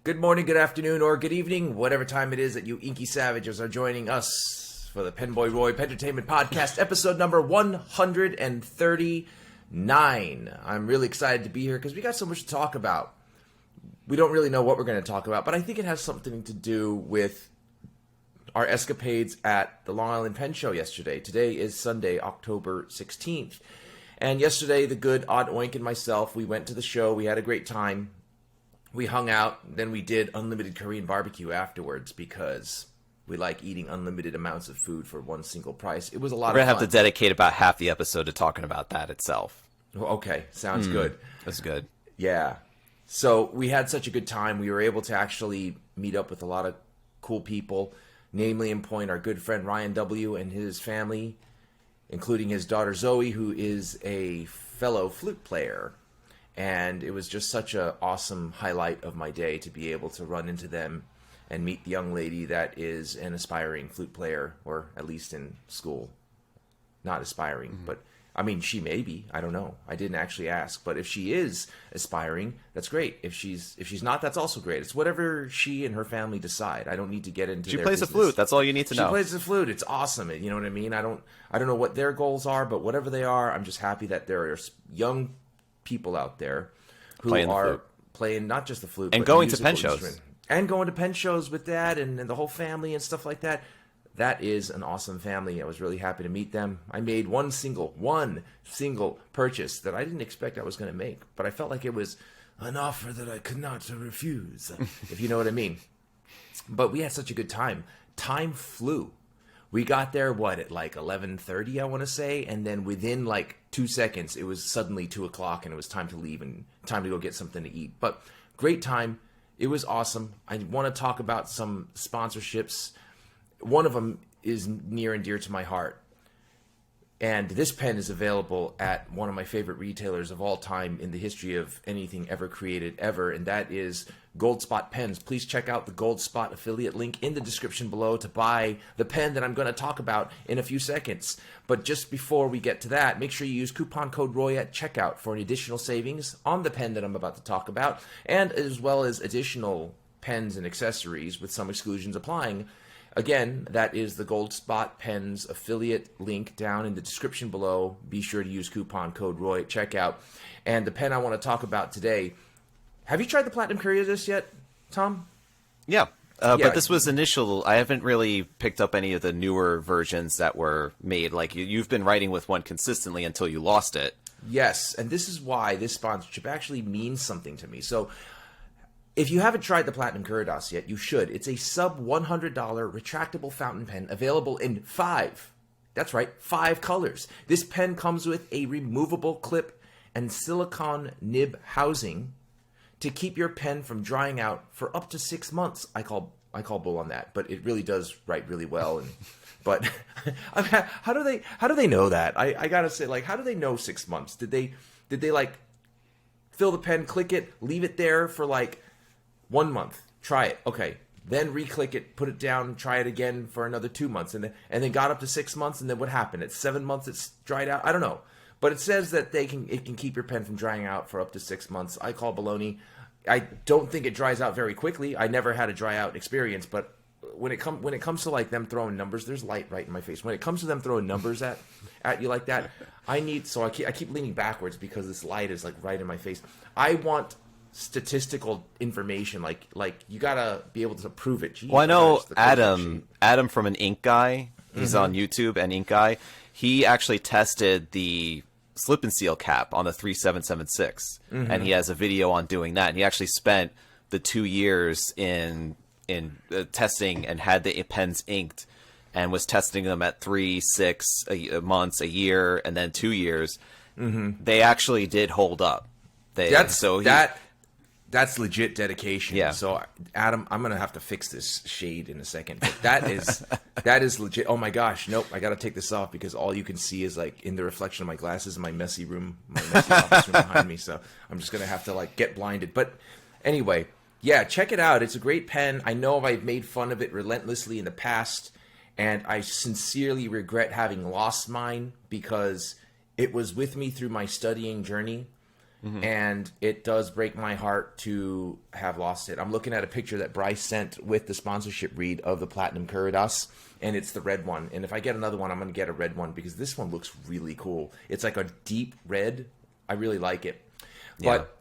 Good morning, good afternoon, or good evening, whatever time it is that you inky savages are joining us for the PenBoyRoy Pentertainment Podcast, episode number 139. I'm really excited to be here because we got so much to talk about. We don't really know what we're going to talk about, but I think it has something to do with our escapades at the Long Island Pen Show yesterday. Today is Sunday, October 16th. And yesterday, the good Odd Oink and myself, we went to the show. We had a great time. We hung out. Then we did unlimited Korean barbecue afterwards because we like eating unlimited amounts of food for one single price. It was a lot of fun. We're going to have to dedicate about half the episode to talking about that itself. Okay, sounds good. That's good. Yeah. So we had such a good time. We were able to actually meet up with a lot of cool people, namely in point our good friend Ryan W. and his family, including his daughter Zoe, who is a fellow flute player. And it was just such an awesome highlight of my day to be able to run into them and meet the young lady that is an aspiring flute player, or at least in school. Not aspiring, but I mean, she may be. I don't know. I didn't actually ask. But if she is aspiring, that's great. If she's not, that's also great. It's whatever she and her family decide. I don't need to get into their plays business. the flute. That's all you need to know. She plays the flute. It's awesome. You know what I mean? I don't know what their goals are, but whatever they are, I'm just happy that there are young people out there who are playing not just the flute, and but going to pen shows. And going to pen shows with Dad and the whole family and stuff like that. That is an awesome family. I was really happy to meet them. I made one single purchase that I didn't expect I was going to make, but I felt like it was an offer that I could not refuse, if you know what I mean. But we had such a good time. Time flew. We got there, at like 11:30, I want to say, and then within like 2 seconds, it was suddenly 2 o'clock, and it was time to leave and time to go get something to eat. But great time. It was awesome. I want to talk about some sponsorships. One of them is near and dear to my heart. And this pen is available at one of my favorite retailers of all time in the history of anything ever created ever, and that is Gold Spot Pens. Please check out the Gold Spot affiliate link in the description below to buy the pen that I'm going to talk about in a few seconds. But just before we get to that, make sure you use coupon code ROY at checkout for an additional savings on the pen that I'm about to talk about, and as well as additional pens and accessories with some exclusions applying. Again, that is the Gold Spot Pens affiliate link down in the description below. Be sure to use coupon code ROY at checkout. And the pen I want to talk about today, have you tried the Platinum Curidas yet, Tom? Yeah. But this was initial. I haven't really picked up any of the newer versions that were made. Like, you've been writing with one consistently until you lost it. Yes, and this is why this sponsorship actually means something to me. So, if you haven't tried the Platinum Curidas yet, you should. It's a sub $100 retractable fountain pen available in 5 colors. This pen comes with a removable clip and silicone nib housing to keep your pen from drying out for up to 6 months. I call bull on that, but it really does write really well. But how do they know that? I gotta say, like, how do they know 6 months? Did they like fill the pen, click it, leave it there for like 1 month, try it, okay, then re-click it, put it down, try it again for another 2 months, and then got up to 6 months, and then what happened? At 7 months, it's dried out. I don't know, but it says that it can keep your pen from drying out for up to 6 months. I call baloney. I don't think it dries out very quickly. I never had a dry out experience, but when it comes to like them throwing numbers, there's light right in my face. When it comes to them throwing numbers at you like that, I keep leaning backwards because this light is like right in my face. I want statistical information, like you gotta be able to prove it. Jeez, well, I know Adam from an Ink Guy. He's on YouTube, and Ink Guy. He actually tested the slip and seal cap on the 3776, and he has a video on doing that. And he actually spent the 2 years in testing and had the pens inked, and was testing them at 3, 6 months, a year, and then 2 years. They actually did hold up. That's legit dedication. Yeah. So, Adam, I'm going to have to fix this shade in a second. But that is legit. Oh, my gosh. Nope. I got to take this off because all you can see is, like, in the reflection of my glasses in my messy room, my messy office room behind me. So, I'm just going to have to, like, get blinded. But anyway, yeah, check it out. It's a great pen. I know I've made fun of it relentlessly in the past, and I sincerely regret having lost mine because it was with me through my studying journey. and it does break my heart to have lost it. I'm looking at a picture that Bryce sent with the sponsorship read of the Platinum Curidas, and it's the red one. And if I get another one, I'm going to get a red one because this one looks really cool. It's like a deep red. I really like it. But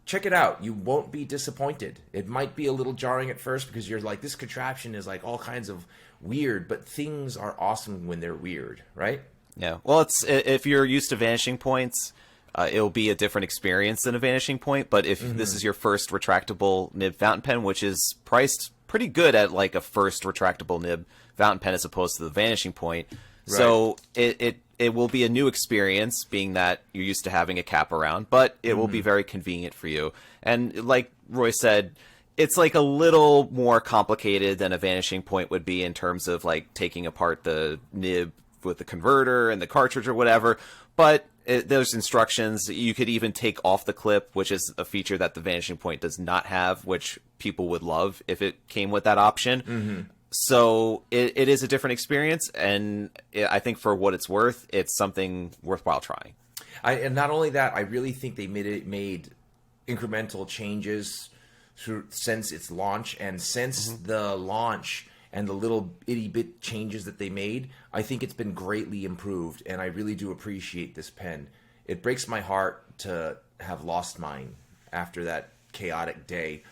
check it out. You won't be disappointed. It might be a little jarring at first because you're like, this contraption is like all kinds of weird, but things are awesome when they're weird, right? Yeah. Well, it's if you're used to vanishing points, it'll be a different experience than a vanishing point. But if this is your first retractable nib fountain pen, which is priced pretty good at like a first retractable nib fountain pen as opposed to the vanishing point, so it will be a new experience, being that you're used to having a cap around, but it will be very convenient for you. And like Roy said, it's like a little more complicated than a vanishing point would be in terms of like taking apart the nib with the converter and the cartridge or whatever. But there's instructions. You could even take off the clip, which is a feature that the vanishing point does not have, which people would love if it came with that option. So it is a different experience, and I think for what it's worth, it's something worthwhile trying. And not only that, I really think they made incremental changes since its launch, and since the launch and the little itty bit changes that they made, I think it's been greatly improved, and I really do appreciate this pen. It breaks my heart to have lost mine after that chaotic day.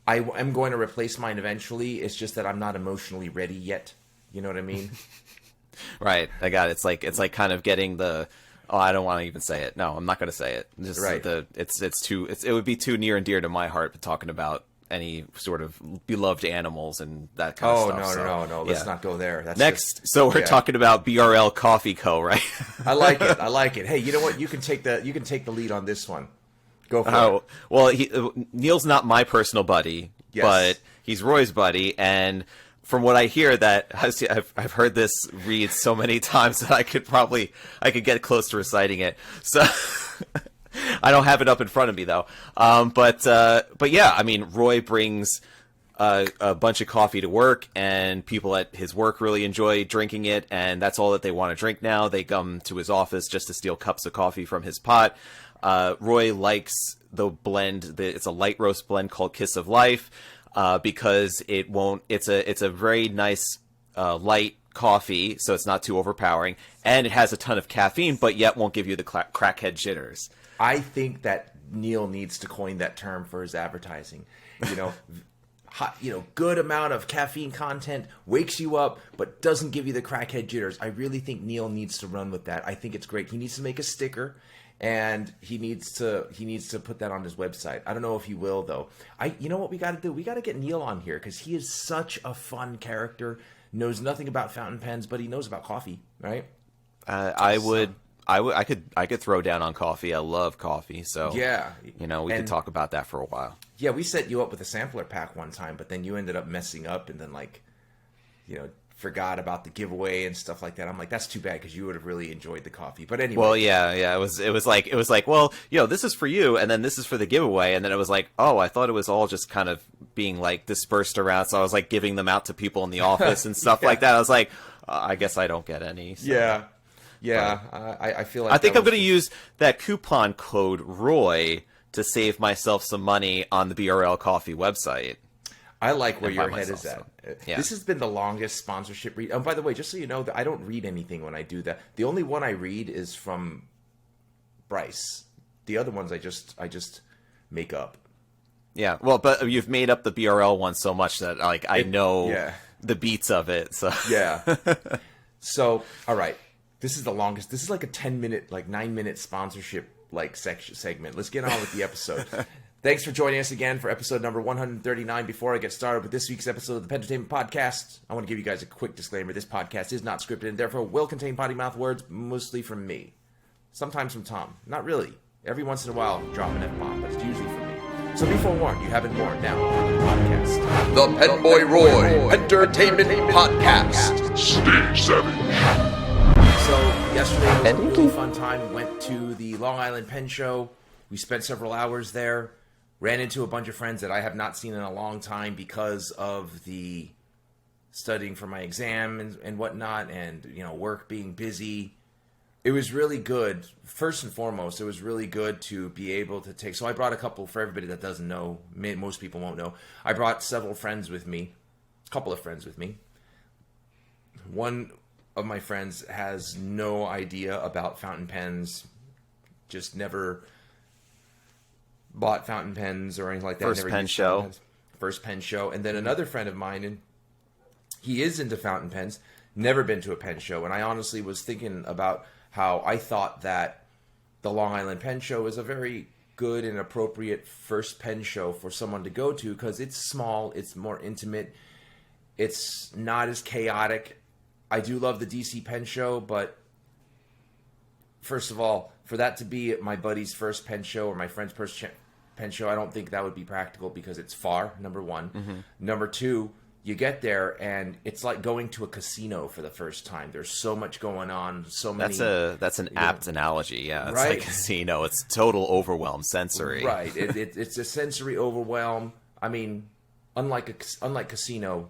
I am going to replace mine eventually. It's just that I'm not emotionally ready yet. You know what I mean? Right. I got it. It's like kind of getting the. Oh, I don't want to even say it. No, I'm not going to say it. Just right. It would be too near and dear to my heart talking about any sort of beloved animals and that kind of stuff. No. Let's not go there. That's next. So we're talking about BRL Coffee Co., right? I like it. Hey, you know what? You can take the lead on this one. Go for it. Well, Neil's not my personal buddy, but he's Roy's buddy, and from what I hear, that I've heard this read so many times that I could get close to reciting it. So I don't have it up in front of me though. But yeah, I mean, Roy brings a bunch of coffee to work, and people at his work really enjoy drinking it, and that's all that they want to drink now. They come to his office just to steal cups of coffee from his pot. Roy likes the blend. It's a light roast blend called Kiss of Life, because it's a very nice light coffee, so it's not too overpowering, and it has a ton of caffeine, but yet won't give you the crackhead jitters. I think that Neil needs to coin that term for his advertising. Good amount of caffeine content wakes you up, but doesn't give you the crackhead jitters. I really think Neil needs to run with that. I think it's great. He needs to make a sticker. And he needs to put that on his website. I don't know if he will though. You know what we got to do? We got to get Neil on here because he is such a fun character. Knows nothing about fountain pens, but he knows about coffee, right? I could throw down on coffee. I love coffee, so yeah. We could talk about that for a while. Yeah, we set you up with a sampler pack one time, but then you ended up messing up, and then forgot about the giveaway and stuff like that. I'm like, that's too bad because you would have really enjoyed the coffee. But anyway. Well, yeah. It was like, well, this is for you, and then this is for the giveaway, and then it was like, oh, I thought it was all just kind of being like dispersed around. So I was like giving them out to people in the office and stuff like that. I was like, I guess I don't get any. So. Yeah. I feel like I think I'm going to use that coupon code Roy to save myself some money on the BRL Coffee website. I like where your head is at. Yeah. This has been the longest sponsorship read. Oh, by the way, just so you know, I don't read anything when I do that. The only one I read is from Bryce. The other ones I just make up. Yeah, well, but you've made up the BRL one so much that I know the beats of it. So yeah. So all right, this is the longest. This is like a 10-minute, 9-minute sponsorship segment. Let's get on with the episode. Thanks for joining us again for episode number 139. Before I get started with this week's episode of the Pentertainment Podcast, I want to give you guys a quick disclaimer. This podcast is not scripted and therefore will contain potty mouth words, mostly from me. Sometimes from Tom. Not really. Every once in a while, drop an F-bomb, but it's usually from me. So be forewarned, you haven't warned. Now, on the podcast. The PenBoyRoy Entertainment Podcast. Stage 7. So, yesterday was a really fun time. We went to the Long Island Pen Show. We spent several hours there. Ran into a bunch of friends that I have not seen in a long time because of the studying for my exam and whatnot, and work being busy. It was really good. First and foremost, it was really good to be able to take. So I brought a couple for everybody that doesn't know. Most people won't know. I brought several friends with me, a couple of friends with me. One of my friends has no idea about fountain pens, just never bought fountain pens or anything like that. First Never pen used show. fountain pens. First pen show. And then another friend of mine, and he is into fountain pens, never been to a pen show. And I honestly was thinking about how I thought that the Long Island Pen Show is a very good and appropriate first pen show for someone to go to because it's small, it's more intimate, it's not as chaotic. I do love the DC Pen Show, but first of all, for that to be my buddy's first pen show or my friend's first pen show, I don't think that would be practical because it's far, number one. Mm-hmm. Number two, you get there and it's like going to a casino for the first time. There's so much going on, so many. That's an apt analogy. Yeah, it's right? like casino. It's total overwhelm, sensory. Right. It's a sensory overwhelm. I mean, unlike casino,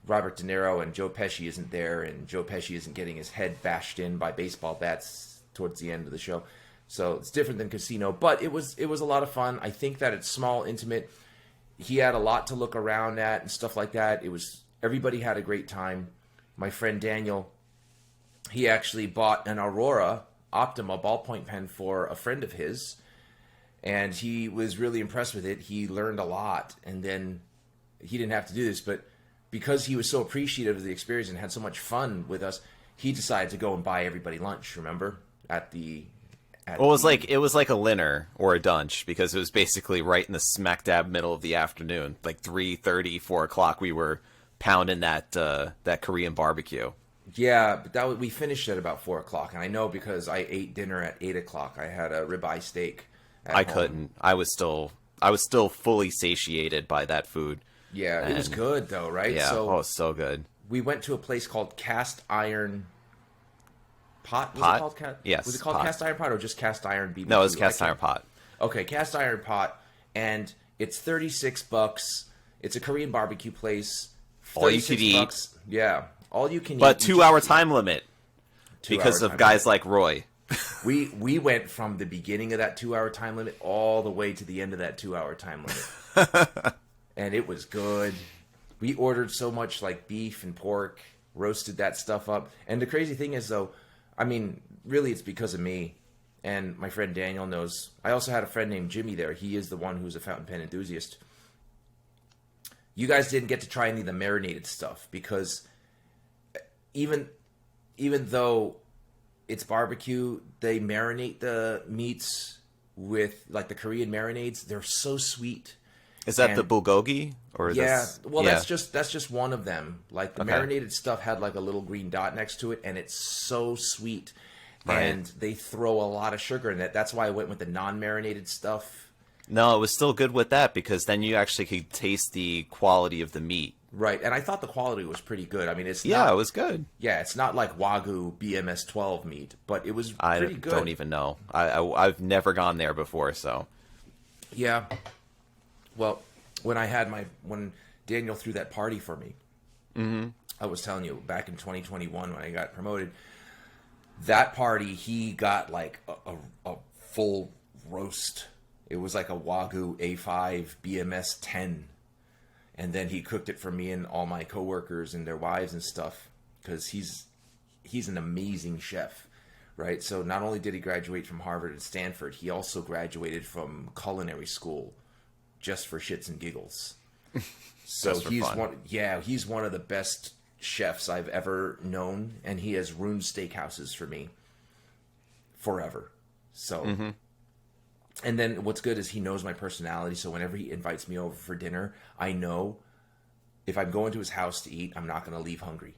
Robert De Niro and Joe Pesci isn't there, and Joe Pesci isn't getting his head bashed in by baseball bats towards the end of the show. So it's different than casino, but it was a lot of fun. I think that it's small, intimate. He had a lot to look around at and stuff like that. Everybody had a great time. My friend Daniel, he actually bought an Aurora Optima ballpoint pen for a friend of his, and he was really impressed with it. He learned a lot, and then he didn't have to do this, but because he was so appreciative of the experience and had so much fun with us, he decided to go and buy everybody lunch, remember? It was like a dinner or a dunch because it was basically right in the smack dab middle of the afternoon, like 3:30, 4 o'clock. We were pounding that Korean barbecue. Yeah, but we finished at about 4 o'clock, and I know because I ate dinner at 8 o'clock. I had a ribeye steak. I couldn't. I was still fully satiated by that food. Yeah, it was good though, right? Yeah, so good. We went to a place called Cast Iron Pot. Was it called Yes. Was it called Pot. Cast Iron Pot or just Cast Iron BBQ? No, it was Cast Iron Pot. Okay, Cast Iron Pot, and it's $36. It's a Korean barbecue place. All you can eat. Yeah, all you can eat. But 2-hour time limit because of guys like Roy. We went from the beginning of that 2-hour time limit all the way to the end of that 2-hour time limit. And it was good. We ordered so much like beef and pork, roasted that stuff up. And the crazy thing is though, I mean, really it's because of me. And my friend Daniel knows. I also had a friend named Jimmy there. He is the one who's a fountain pen enthusiast. You guys didn't get to try any of the marinated stuff because even though it's barbecue, they marinate the meats with like the Korean marinades. They're so sweet. Is that the bulgogi or that's just one of them. Like the marinated stuff had like a little green dot next to it, and it's so sweet. Right. And they throw a lot of sugar in it. That's why I went with the non-marinated stuff. No, it was still good with that because then you actually could taste the quality of the meat. Right, and I thought the quality was pretty good. I mean, it was good. Yeah, it's not like Wagyu BMS 12 meat, but it was pretty good. I don't even know. I've never gone there before, so. Yeah. Well, when Daniel threw that party for me, I was telling you back in 2021 when I got promoted, that party he got like a full roast. It was like a Wagyu A5 BMS 10, and then he cooked it for me and all my coworkers and their wives and stuff because he's an amazing chef, right? So not only did he graduate from Harvard and Stanford, he also graduated from culinary school. Just for shits and giggles. So he's one of the best chefs I've ever known, and he has ruined steakhouses for me forever. So, and then what's good is he knows my personality, so whenever he invites me over for dinner, I know if I'm going to his house to eat, I'm not going to leave hungry.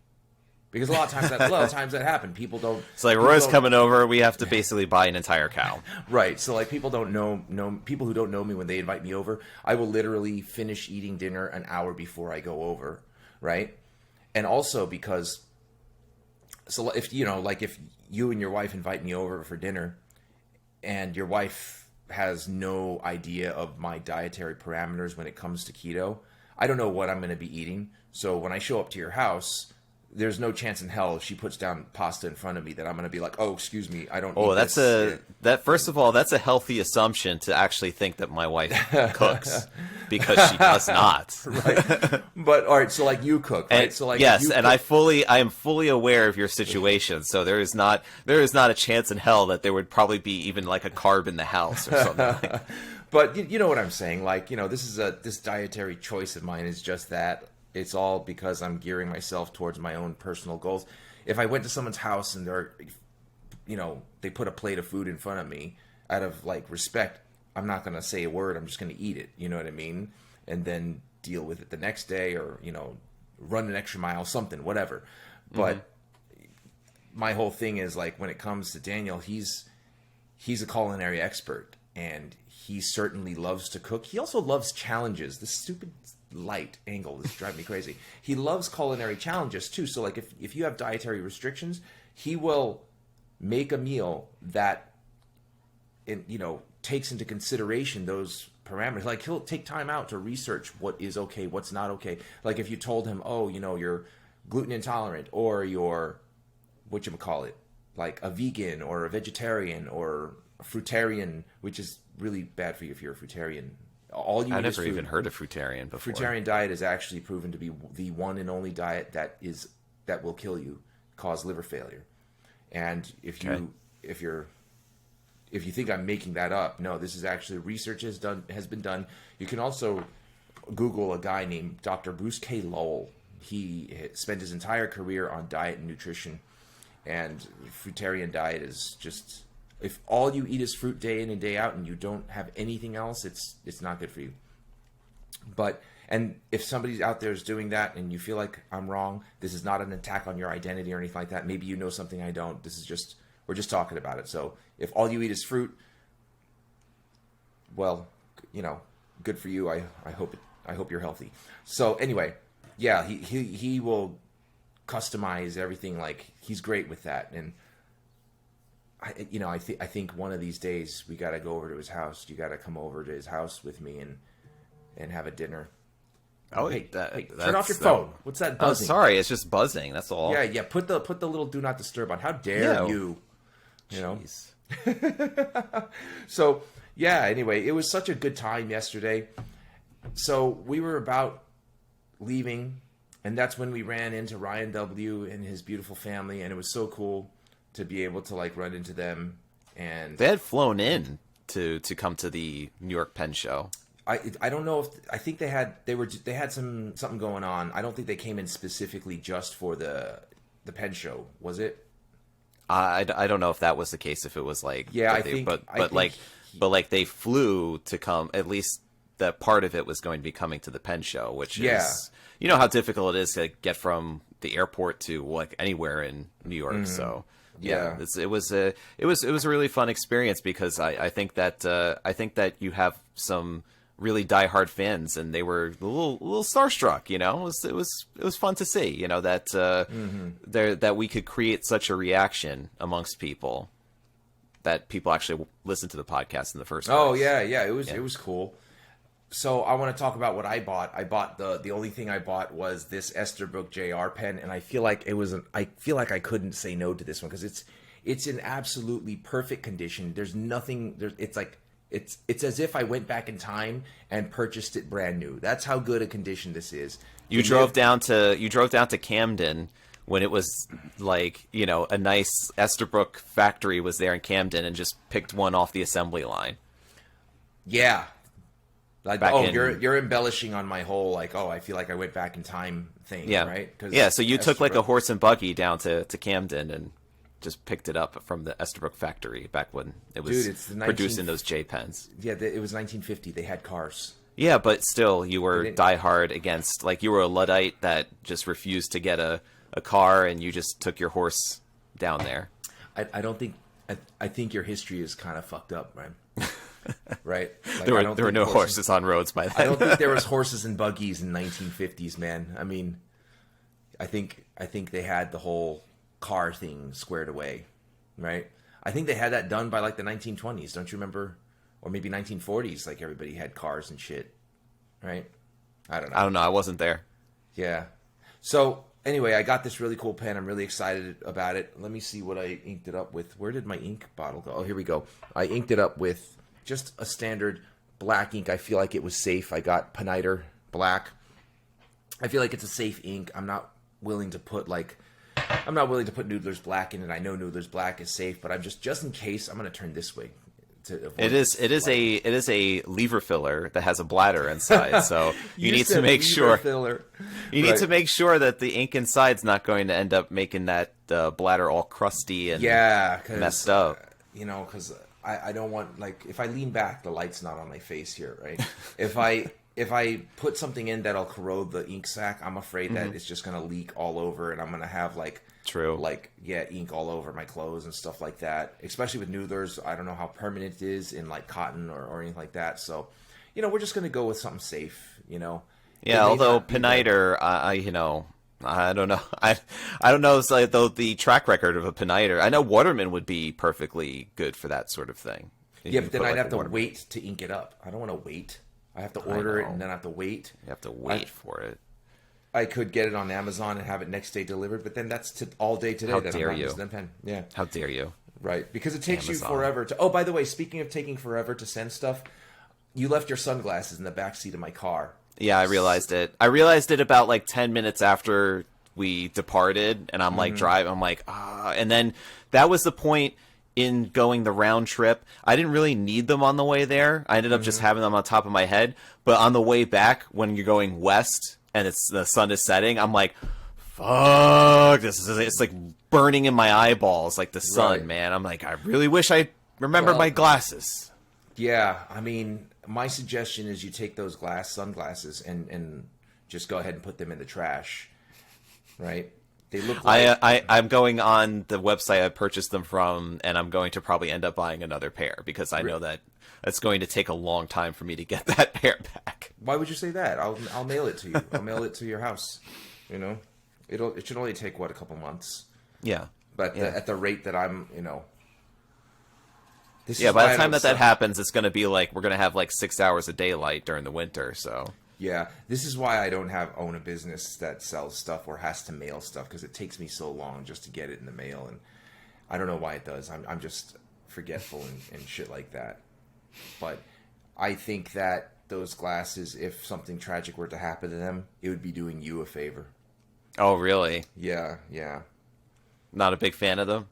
Because a lot of times that happen. People don't. It's like Roy's coming over. We have to basically buy an entire cow. Right. So like people don't know people who don't know me when they invite me over. I will literally finish eating dinner an hour before I go over. Right. And also because, so if if you and your wife invite me over for dinner, and your wife has no idea of my dietary parameters when it comes to keto, I don't know what I'm going to be eating. So when I show up to your house, there's no chance in hell if she puts down pasta in front of me that I'm going to be like, oh, excuse me, I don't. Oh, eat that's this. first of all, that's a healthy assumption to actually think that my wife cooks, because she does not. Right. But all right, so like you cook, right? And, So like yes, you and cook, I am fully aware of your situation. So there is not a chance in hell that there would probably be even like a carb in the house or something. Like. But you know what I'm saying? Like, this dietary choice of mine is just that. It's all because I'm gearing myself towards my own personal goals. If I went to someone's house and they put a plate of food in front of me, out of like respect, I'm not going to say a word. I'm just going to eat it. You know what I mean? And then deal with it the next day, or, run an extra mile, something, whatever. But my whole thing is like, when it comes to Daniel, he's a culinary expert, and he certainly loves to cook. He also loves challenges. This stupid light angle is driving me crazy. He loves culinary challenges too. So like if you have dietary restrictions, he will make a meal that takes into consideration those parameters. Like, he'll take time out to research what is okay, what's not okay. Like if you told him, oh, you're gluten intolerant, or you're whatchamacallit, like a vegan or a vegetarian or a fruitarian, which is really bad for you if you're a fruitarian. All you I've eat is never food. even heard of fruitarian before. Fruitarian diet is actually proven to be the one and only diet that will kill you, cause liver failure. And if you think I'm making that up, no, this is actually research has been done. You can also Google a guy named Dr. Bruce K. Lowell. He spent his entire career on diet and nutrition, and fruitarian diet is just, if all you eat is fruit day in and day out and you don't have anything else, it's not good for you. And if somebody's out there is doing that and you feel like I'm wrong, this is not an attack on your identity or anything like that. Maybe you know something I don't. This is just, we're just talking about it. So if all you eat is fruit, well, good for you. I hope you're healthy. So anyway, yeah, he will customize everything. Like, he's great with that. And I think one of these days we got to go over to his house. You got to come over to his house with me and have a dinner. Oh, hey, turn off your phone. What's that buzzing? Oh, sorry, it's just buzzing. That's all. Yeah. Put the little do not disturb on. How dare you? Jeez. So yeah. Anyway, it was such a good time yesterday. So we were about leaving, and that's when we ran into Ryan W. and his beautiful family, and it was so cool to be able to like run into them. And they had flown in to come to the New York Pen Show. I don't know if I think they had something going on. I don't think they came in specifically just for the Pen Show. Was it? I don't know if that was the case. If it was like, yeah, but they flew to come. At least that part of it was going to be coming to the Pen Show, which is, you know how difficult it is to get from the airport to like anywhere in New York. Mm-hmm. So yeah, it was a really fun experience, because I think that you have some really diehard fans, and they were a little starstruck. It was fun to see. That that we could create such a reaction amongst people, that people actually listen to the podcast in the first place. Oh yeah, it was cool. So I want to talk about what I bought. I bought the only thing I bought was this Esterbrook JR pen, and I feel like I couldn't say no to this one, because it's in absolutely perfect condition. There's nothing. It's as if I went back in time and purchased it brand new. That's how good a condition this is. You drove down to Camden when it was like, a nice Esterbrook factory was there in Camden, and just picked one off the assembly line. Yeah. You're embellishing on my whole I feel like I went back in time thing, right? So you took like a horse and buggy down to Camden and just picked it up from the Esterbrook factory back when it was producing those J pens. Yeah, it was 1950. They had cars. Yeah, but still, you were diehard against, like, you were a Luddite that just refused to get a car, and you just took your horse down there. I think your history is kind of fucked up, man. Right? Like, there were no horses on roads by then. I don't think there was horses and buggies in 1950s, man. I mean, I think they had the whole car thing squared away, right? I think they had that done by like the 1920s, don't you remember? Or maybe 1940s, like everybody had cars and shit, right? I don't know. I wasn't there. Yeah. So anyway, I got this really cool pen. I'm really excited about it. Let me see what I inked it up with. Where did my ink bottle go? Oh, here we go. I inked it up with just a standard black ink. I feel like it was safe. I got Peniter black. I feel like it's a safe ink. I'm not willing to put Noodler's black in it. I know Noodler's black is safe, but I'm just in case, I'm going to turn this way. It is a lever filler that has a bladder inside, so you need to make sure need to make sure that the ink inside's not going to end up making that bladder all crusty and messed up. Because I don't want, like, if I lean back, the light's not on my face here, right? if I put something in that'll corrode the ink sac, I'm afraid that it's just gonna leak all over, and I'm gonna have ink all over my clothes and stuff like that. Especially with Noodler's, I don't know how permanent it is in like cotton or anything like that. So, we're just gonna go with something safe. Yeah, although Peniter, I don't know. I don't know. It's like, though, the track record of a Peniter. I know Waterman would be perfectly good for that sort of thing. Yeah, but then I'd have to wait to ink it up. I don't want to wait. I have to order it and then I have to wait. You have to wait for it. I could get it on Amazon and have it next day delivered, but then that's all day today. How that dare I'm not you? using the pen. Yeah. How dare you? Right, because it takes Amazon. you forever to. Oh, by the way, speaking of taking forever to send stuff, you left your sunglasses in the back seat of my car. Yeah, I realized it. I realized it about like 10 minutes after we departed, and I'm like driving. I'm like, and then that was the point in going the round trip. I didn't really need them on the way there. I ended up just having them on top of my head. But on the way back, when you're going west and the sun is setting, I'm like, fuck, it's like burning in my eyeballs, like the sun, man. I'm like, I really wish I remembered my glasses. Yeah, I mean, my suggestion is you take those sunglasses and just go ahead and put them in the trash, right? They look like... I'm going on the website I purchased them from, and I'm going to probably end up buying another pair because I know that it's going to take a long time for me to get that pair back. Why would you say that? I'll mail it to you. I'll mail it to your house. It should only take, a couple months. Yeah. But at the rate that I'm, by the time that happens, it's going to be like we're going to have like 6 hours of daylight during the winter, so... Yeah, this is why I don't own a business that sells stuff or has to mail stuff, because it takes me so long just to get it in the mail, and I don't know why it does. I'm just forgetful and shit like that. But I think that those glasses, if something tragic were to happen to them, it would be doing you a favor. Oh, really? Yeah. Not a big fan of them?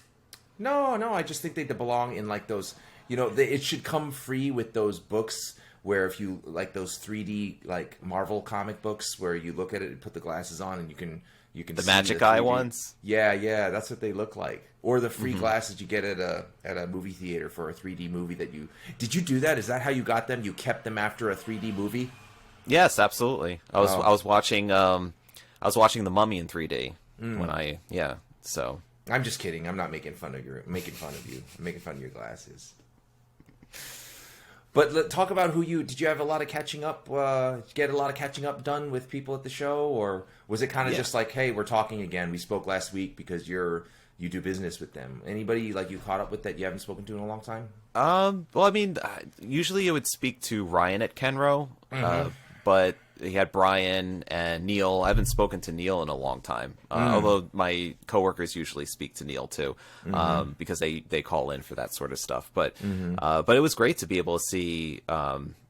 No, I just think they belong in like those, it should come free with those books where if you like those 3D like Marvel comic books where you look at it and put the glasses on and you can the see magic eye 3D. ones. Yeah, that's what they look like. Or the free glasses you get at a movie theater for a 3D movie did you do that? Is that how you got them? You kept them after a 3D movie? Yes, absolutely. I was watching The Mummy in 3D so. I'm just kidding. I'm not making fun of you. I'm making fun of your glasses. But talk about did you have a lot of catching up, get a lot of catching up done with people at the show? Or was it kind of just like, hey, we're talking again. We spoke last week because you do business with them. Anybody like you caught up with that you haven't spoken to in a long time? Well, I mean, usually I would speak to Ryan at Kenro, but he had Brian and Neil. I haven't spoken to Neil in a long time, although my coworkers usually speak to Neil too, because they call in for that sort of stuff. But it was great to be able to see.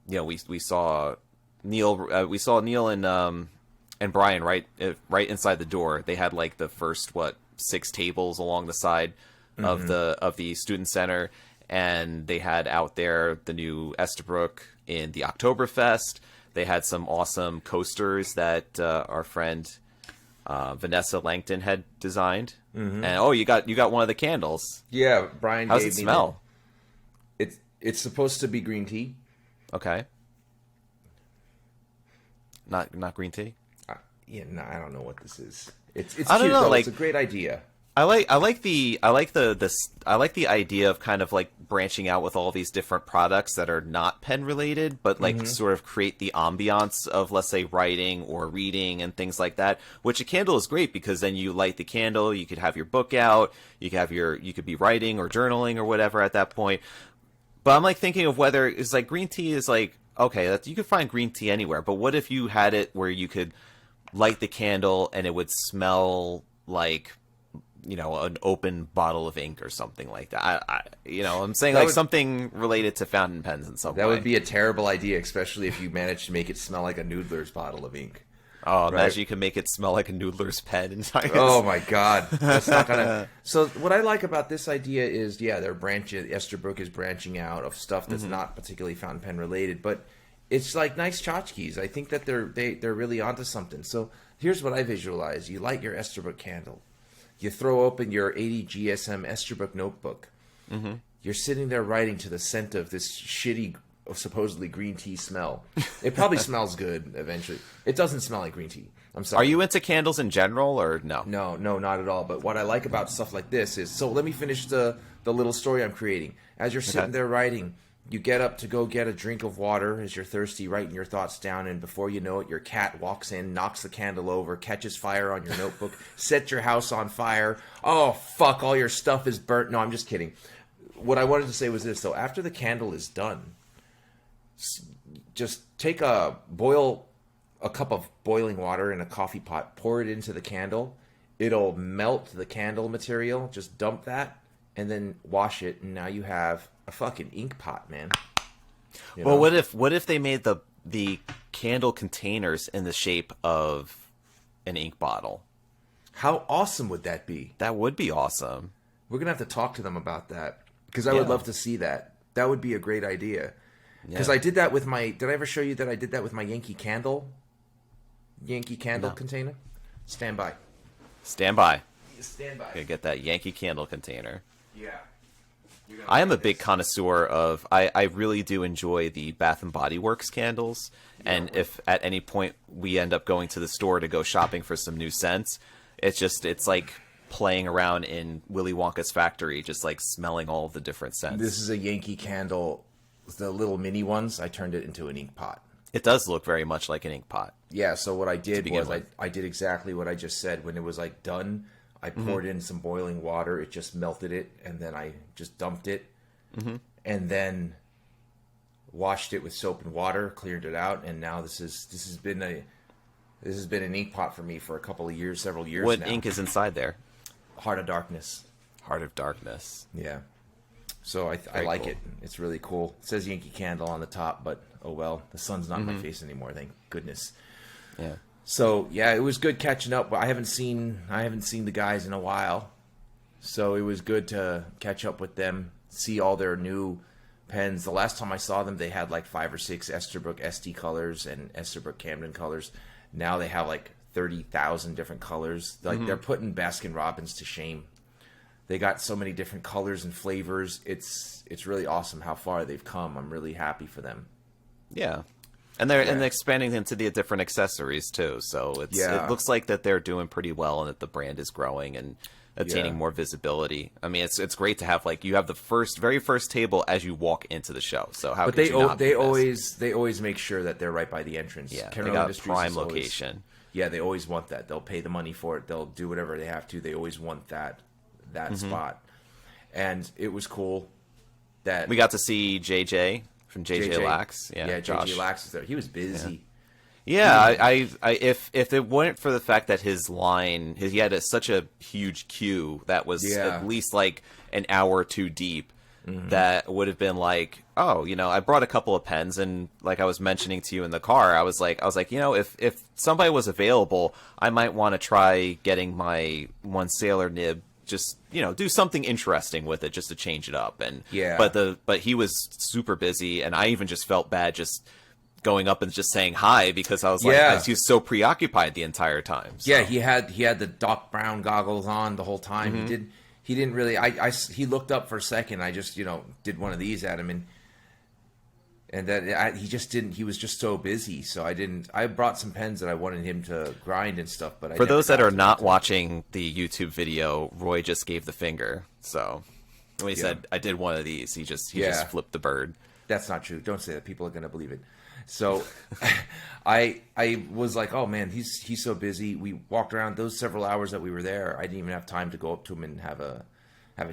We saw Neil and Brian right inside the door. They had like the first 6 tables along the side of the student center, and they had out there the new Estabrook in the Oktoberfest. They had some awesome coasters that our friend Vanessa Langton had designed. And you got one of the candles. Yeah, Brian. How's it smell? It's supposed to be green tea. Okay. Not green tea. I don't know what this is. It's I don't cute, know. Though. Like, it's a great idea. I like the idea of kind of like branching out with all these different products that are not pen related, but like sort of create the ambiance of, let's say, writing or reading and things like that. Which a candle is great because then you light the candle, you could have your book out, you could be writing or journaling or whatever at that point. But I'm like thinking of whether it's like green tea is like, okay, you could find green tea anywhere, but what if you had it where you could light the candle and it would smell like, you know, an open bottle of ink or something like that. I'm saying like something related to fountain pens in some way. That would be a terrible idea, especially if you managed to make it smell like a Noodler's bottle of ink. Oh, right? imagine you can make it smell like a Noodler's pen. Oh my God, that's not gonna. So what I like about this idea is, they're branching. Esterbrook is branching out of stuff that's not particularly fountain pen related, but it's like nice tchotchkes. I think that they're really onto something. So here's what I visualize: you light your Esterbrook candle, you throw open your 80 GSM Esterbrook notebook. You're sitting there writing to the scent of this shitty, supposedly green tea smell. It probably smells good eventually. It doesn't smell like green tea. I'm sorry. Are you into candles in general or no? No, not at all. But what I like about stuff like this is, so let me finish the little story I'm creating. As you're sitting there writing, you get up to go get a drink of water as you're thirsty, writing your thoughts down, and before you know it, your cat walks in, knocks the candle over, catches fire on your notebook, sets your house on fire. Oh, fuck, all your stuff is burnt. No, I'm just kidding. What I wanted to say was this, though. After the candle is done, just boil a cup of boiling water in a coffee pot, pour it into the candle. It'll melt the candle material. Just dump that and then wash it, and now you have a fucking ink pot, man. Well, what if they made the candle containers in the shape of an ink bottle? How awesome would that be? That would be awesome. We're gonna have to talk to them about that, because I would love to see that. That would be a great idea. Because I did that with my... Did I ever show you that I did that with my Yankee Candle? Yankee Candle container? Stand by. Stand by. Stand by. Okay, get that Yankee Candle container. Yeah. I am a big connoisseur of... I really do enjoy the Bath & Body Works candles. And if at any point we end up going to the store to go shopping for some new scents, it's like playing around in Willy Wonka's factory, just like smelling all of the different scents. This is a Yankee Candle... The little mini ones, I turned it into an ink pot. It does look very much like an ink pot. Yeah, so what I did was I did exactly what I just said. When it was like done, I poured in some boiling water. It just melted it, and then I just dumped it, and then washed it with soap and water, cleared it out, and now this has been an ink pot for me for a couple of years, several years. What now. ink is inside there? Heart of Darkness. Heart of Darkness. Yeah. So I like it. It's really cool. It says Yankee Candle on the top, but oh well, the sun's not in my face anymore. Thank goodness. Yeah. So yeah, it was good catching up. I haven't seen the guys in a while, so it was good to catch up with them, see all their new pens. The last time I saw them, they had like 5 or 6 Esterbrook SD colors and Esterbrook Camden colors. Now they have like 30,000 different colors. Like they're putting Baskin Robbins to shame. They got so many different colors and flavors. It's really awesome how far they've come. I'm really happy for them. Yeah. And they're expanding into the different accessories too. So it looks like that they're doing pretty well and that the brand is growing and attaining more visibility. I mean, it's great to have you have the very first table as you walk into the show. So how? But they always make sure that they're right by the entrance. Yeah, Kendall they got Industries prime location. Yeah, they always want that. They'll pay the money for it. They'll do whatever they have to. They always want that spot. And it was cool that we got to see JJ from JJ Lax. Yeah, JJ Lax was there. He was busy. Yeah, I if it weren't for the fact that his line, he had such a huge queue that was at least like an hour or two deep, that would have been like, oh, I brought a couple of pens, and like I was mentioning to you in the car, I was like, if somebody was available, I might want to try getting my one Sailor nib. Just do something interesting with it, just to change it up. And but he was super busy, and I even just felt bad just going up and just saying hi, because I was like, he was so preoccupied the entire time. So. Yeah, he had the Doc Brown goggles on the whole time. He didn't really. He looked up for a second. I just did one of these at him, and that he just didn't. He was just so busy, so I didn't. I brought some pens that I wanted him to grind and stuff. But for those that are not watching the YouTube video, Roy just gave the finger. So when he said I did one of these, he just flipped the bird. That's not true. Don't say that. People are going to believe it. So I was like, oh man, he's so busy. We walked around those several hours that we were there. I didn't even have time to go up to him and have a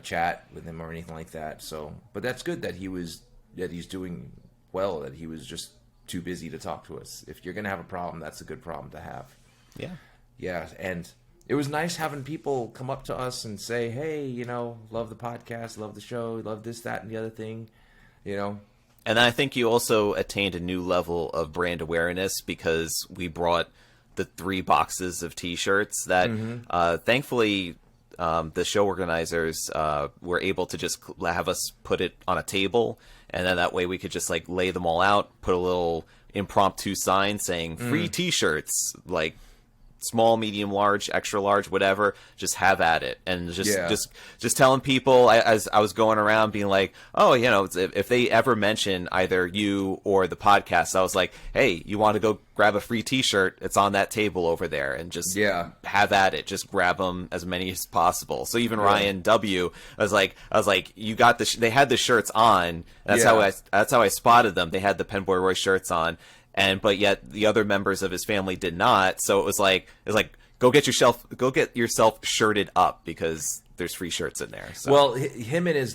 chat with him or anything like that. So, but that's good that he's doing well, that he was just too busy to talk to us. If you're going to have a problem, that's a good problem to have. Yeah, and it was nice having people come up to us and say, hey, love the podcast, love the show, love this, that, and the other thing, And I think you also attained a new level of brand awareness because we brought the 3 boxes of T-shirts that, thankfully, the show organizers were able to just have us put it on a table, and then that way we could just like lay them all out, put a little impromptu sign saying free T-shirts, like small, medium, large, extra large, whatever. Just have at it, and just telling people as I was going around being like, oh, if they ever mention either you or the podcast, I was like, hey, you want to go grab a free T-shirt? It's on that table over there, and just have at it. Just grab them as many as possible. So even Ryan W, I was like, you got they had the shirts on. That's how I spotted them. They had the PenBoyRoy shirts on. But yet the other members of his family did not. So it was like go get yourself shirted up because there's free shirts in there. So. Well, him and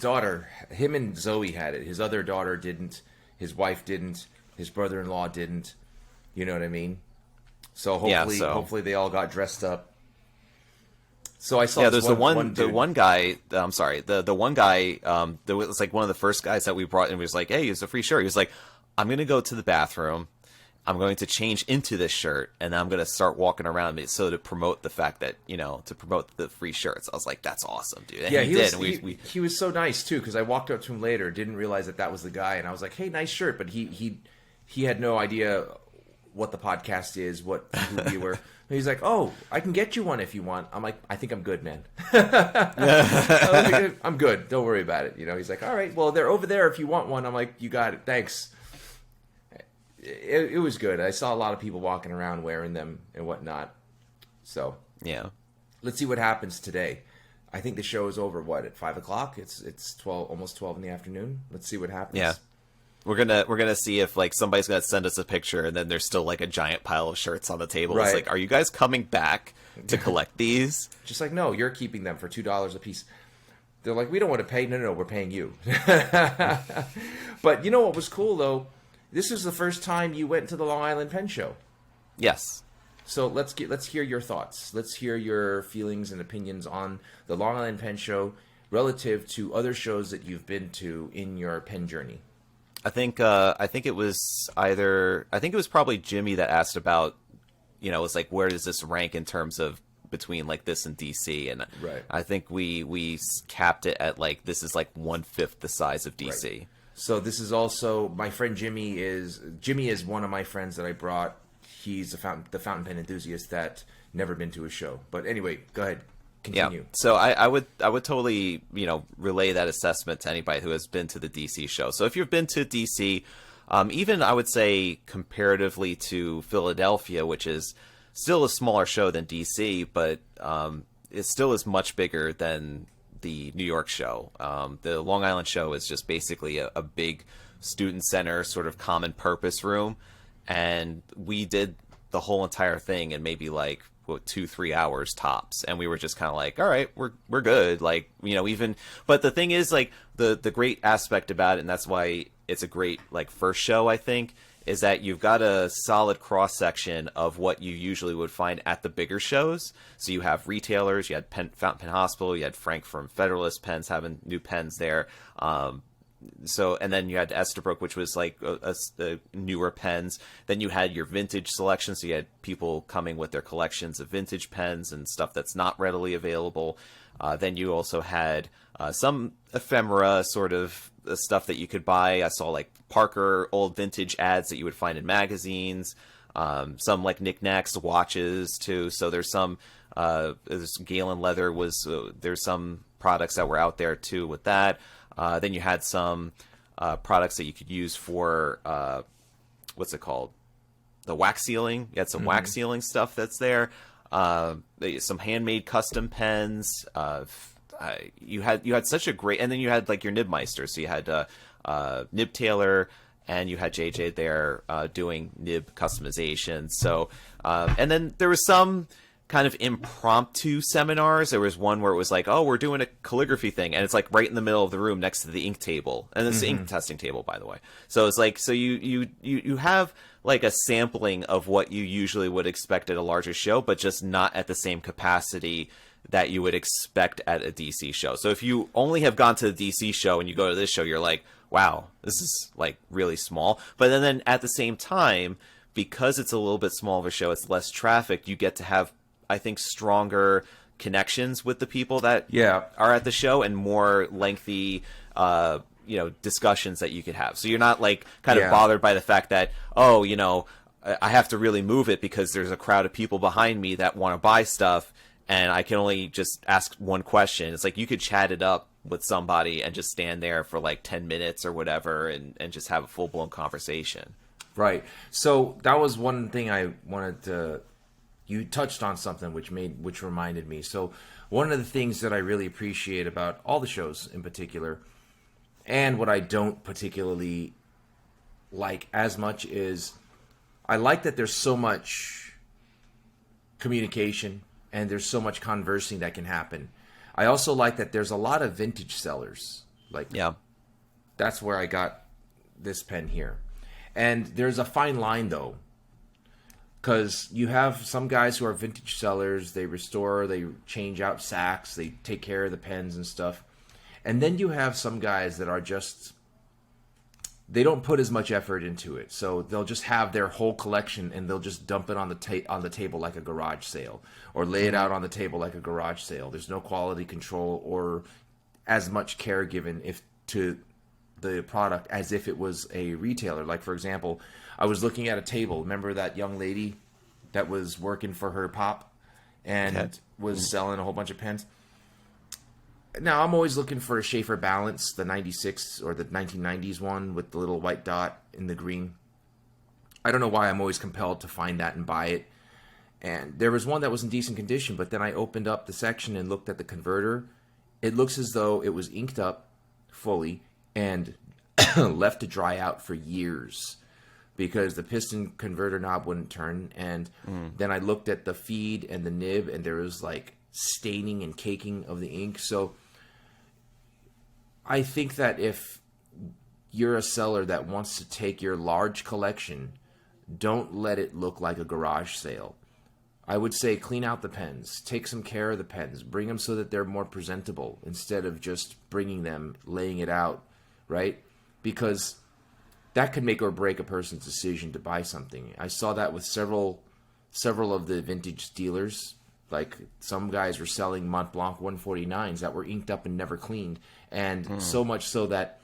Zoe had it. His other daughter didn't. His wife didn't. His brother-in-law didn't. You know what I mean? So hopefully they all got dressed up. So I saw. Yeah, there's the one guy. I'm sorry, the one guy. That was like one of the first guys that we brought in. Was like, hey, it's a free shirt. He was like, I'm gonna go to the bathroom. I'm going to change into this shirt, and I'm going to start walking around it. So to promote the fact that, to promote the free shirts. I was like, that's awesome, dude. And he did. He was so nice, too, because I walked up to him later, didn't realize that was the guy, and I was like, hey, nice shirt. But he had no idea what the podcast is, who we were. And he's like, oh, I can get you one if you want. I'm like, I think I'm good, man. I'm good. Don't worry about it. He's like, all right, well, they're over there if you want one. I'm like, you got it. Thanks. It was good. I saw a lot of people walking around wearing them and whatnot. So yeah, let's see what happens today. I think the show is over. At 5:00? It's 12, almost 12 in the afternoon. Let's see what happens. Yeah, we're gonna see if like somebody's gonna send us a picture and then there's still like a giant pile of shirts on the table. Right. It's like, are you guys coming back to collect these? Just like, no, you're keeping them for $2 a piece. They're like, we don't want to pay. No, we're paying you. But you know what was cool though? This is the first time you went to the Long Island Pen Show. Yes. So let's hear your thoughts. Let's hear your feelings and opinions on the Long Island Pen Show relative to other shows that you've been to in your pen journey. I think it was probably Jimmy that asked about, it's like, where does this rank in terms of between like this and DC? And right. I think we capped it at like, this is like 1/5 the size of DC. Right. So this is also my friend Jimmy is one of my friends that I brought. He's the fountain pen enthusiast that never been to a show. But anyway, go ahead, continue. Yeah. So I would totally relay that assessment to anybody who has been to the DC show. So if you've been to DC, even I would say comparatively to Philadelphia, which is still a smaller show than DC, but it still is much bigger than the New York show. The Long Island show is just basically a big student center sort of common purpose room, and we did the whole entire thing in maybe like 2-3 hours tops, and we were just kind of like, all right, we're good, like, even. But the thing is, like, the great aspect about it, and that's why it's a great like first show, I think, is that you've got a solid cross-section of what you usually would find at the bigger shows. So you have retailers, you had Fountain Pen Hospital, you had Frank from Federalist Pens having new pens there. And then you had Estabrook, which was like a newer pens. Then you had your vintage selection, so you had people coming with their collections of vintage pens and stuff that's not readily available. Then you also had some ephemera sort of stuff that you could buy. I saw like Parker old vintage ads that you would find in magazines, some like knickknacks, watches too. So there's some Galen leather there's some products that were out there too with that. Then you had some products that you could use for what's it called? The wax sealing. You had some wax sealing stuff that's there. Some handmade custom pens. You had such a great, and then you had like your Nibmeister. So you had Nib Taylor, and you had JJ there doing nib customization. So and then there was some kind of impromptu seminars. There was one where it was like, oh, we're doing a calligraphy thing, and it's like right in the middle of the room next to the ink table, and it's the ink testing table, by the way. So it's like, so you have like a sampling of what you usually would expect at a larger show, but just not at the same capacity that you would expect at a DC show. So if you only have gone to the DC show and you go to this show, you're like, wow, this is like really small. But then at the same time, because it's a little bit smaller of a show, it's less traffic, you get to have, I think, stronger connections with the people that are at the show, and more lengthy discussions that you could have. So you're not like kind of bothered by the fact that, oh, I have to really move it because there's a crowd of people behind me that want to buy stuff, and I can only just ask one question. It's like you could chat it up with somebody and just stand there for like 10 minutes or whatever, and just have a full-blown conversation. Right. So that was one thing I wanted to... You touched on something which reminded me. So one of the things that I really appreciate about all the shows in particular, and what I don't particularly like as much, is I like that there's so much communication and there's so much conversing that can happen. I also like that there's a lot of vintage sellers. That's where I got this pen here. And there's a fine line, though, because you have some guys who are vintage sellers. They restore, they change out sacks, they take care of the pens and stuff. And then you have some guys that are just... They don't put as much effort into it. So they'll just have their whole collection and they'll just dump it on the table like a garage sale, or lay it out on the table like a garage sale. There's no quality control or as much care given to the product as if it was a retailer. Like, for example, I was looking at a table. Remember that young lady that was working for her pop and was selling a whole bunch of pens? Now, I'm always looking for a Schaefer Balance, the 96 or the 1990s one with the little white dot in the green. I don't know why I'm always compelled to find that and buy it. And there was one that was in decent condition, but then I opened up the section and looked at the converter. It looks as though it was inked up fully and left to dry out for years because the piston converter knob wouldn't turn. And then I looked at the feed and the nib, and there was like staining and caking of the ink. So I think that if you're a seller that wants to take your large collection, don't let it look like a garage sale. I would say clean out the pens, take some care of the pens, bring them so that they're more presentable instead of just bringing them, laying it out, right? Because that could make or break a person's decision to buy something. I saw that with several of the vintage dealers. Like, some guys were selling Mont Blanc 149s that were inked up and never cleaned. And so much so that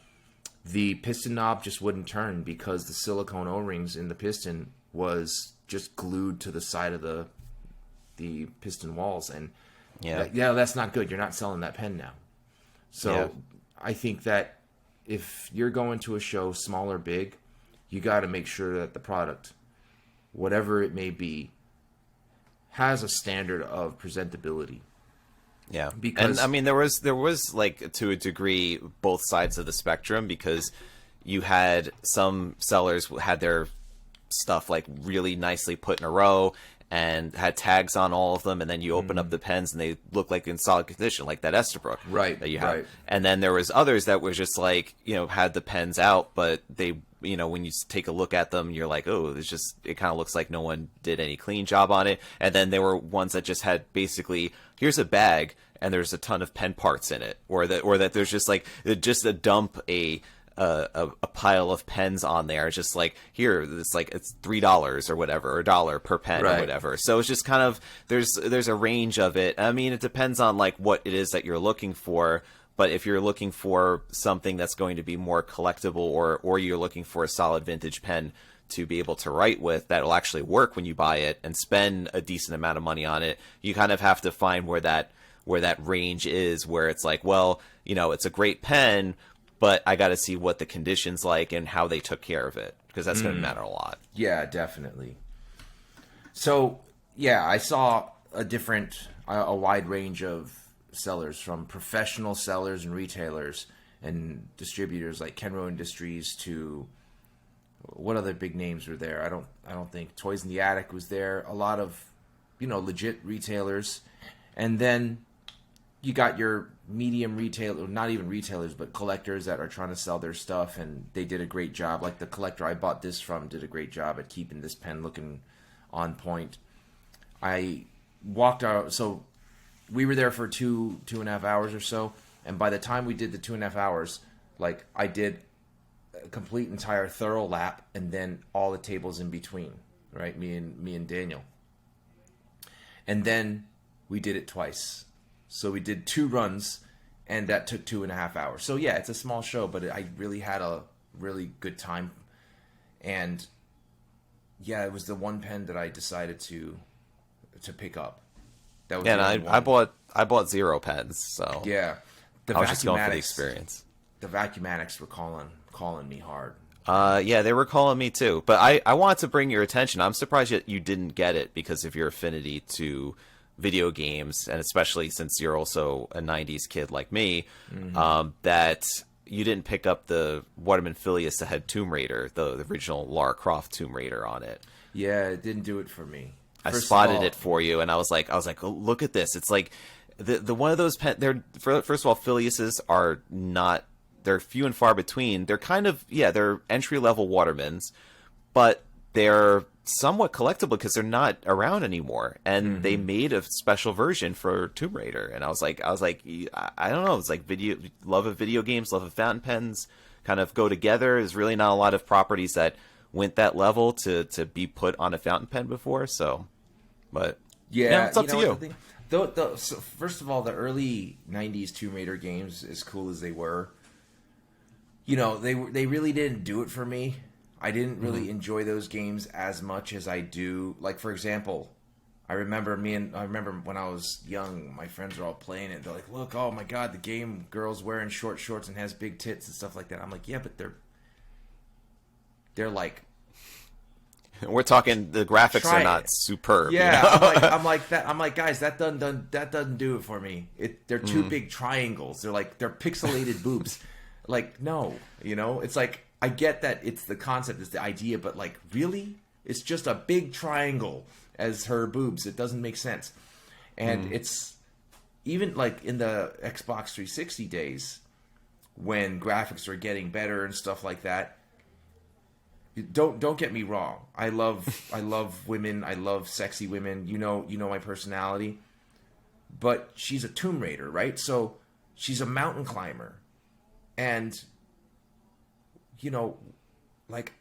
the piston knob just wouldn't turn because the silicone O-rings in the piston was just glued to the side of the piston walls. And that's not good. You're not selling that pen now. So I think that if you're going to a show, small or big, you got to make sure that the product, whatever it may be, has a standard of presentability. Yeah, because and I mean there was like, to a degree, both sides of the spectrum, because you had some sellers who had their stuff like really nicely put in a row and had tags on all of them, and then you open up the pens and they look like in solid condition, like that Estabrook that you have. Right. And then there was others that were just like, had the pens out, but they, when you take a look at them, you're like, oh, it kind of looks like no one did any clean job on it. And then there were ones that just had basically, here's a bag and there's a ton of pen parts in it, or that there's just like just a dump a pile of pens on there. It's just like, here, it's like it's $3 or whatever, or $1 per pen or whatever. So it's just kind of, there's a range of it. I mean, it depends on like what it is that you're looking for. But if you're looking for something that's going to be more collectible, or you're looking for a solid vintage pen to be able to write with that will actually work when you buy it and spend a decent amount of money on it, you kind of have to find where that range is, where it's like, well, it's a great pen, but I got to see what the condition's like and how they took care of it, because that's going to matter a lot. Yeah, definitely. So, yeah, I saw a wide range of sellers, from professional sellers and retailers and distributors like Kenro Industries to what other big names were there? I don't think Toys in the Attic was there. A lot of legit retailers. And then you got your medium retailer, not even retailers, but collectors that are trying to sell their stuff, and they did a great job. Like the collector I bought this from did a great job at keeping this pen looking on point. I walked out, so we were there for 2.5 hours or so, and by the time we did the 2.5 hours, like I did a complete entire thorough lap, and then all the tables in between, right? Me and Daniel, and then we did it twice. So we did 2 runs, and that took 2.5 hours. So yeah, it's a small show, but I really had a really good time. And yeah, it was the one pen that I decided to pick up. That was and I bought 0 pens, so yeah, I was just going for the experience. The Vacuumatics were calling me hard. Yeah, they were calling me too. But I wanted to bring your attention. I'm surprised that you didn't get it because of your affinity to video games, and especially since you're also a 90s kid like me, that you didn't pick up the Waterman Phileas that had Tomb Raider, the original Lara Croft Tomb Raider on it. Yeah, it didn't do it for me. I spotted it for you, and I was like, oh, look at this. It's like the one of those they're first of all, Phileases are not, they're few and far between. They're kind of, they're entry level Watermans, but they're somewhat collectible because they're not around anymore, and they made a special version for Tomb Raider. And I was like, I don't know. It's like love of video games, love of fountain pens, kind of go together. There's really not a lot of properties that went that level to be put on a fountain pen before. So, but yeah, it's up to you. So first of all, the early '90s Tomb Raider games, as cool as they were, they really didn't do it for me. I didn't really enjoy those games as much as I do. Like, for example, I remember when I was young, my friends were all playing it. They're like, look, oh my God, the game girl's wearing short shorts and has big tits and stuff like that. I'm like, yeah, but they're like... We're talking, the graphics are not superb. Yeah, I'm like, guys, that doesn't do it for me. They're two big triangles. They're pixelated boobs. Like, no, it's like, I get that it's the concept, it's the idea, but like, really? It's just a big triangle as her boobs. It doesn't make sense. And it's even like in the Xbox 360 days when graphics are getting better and stuff like that. Don't get me wrong. I love women. I love sexy women. You know my personality. But she's a Tomb Raider, right? So she's a mountain climber. And like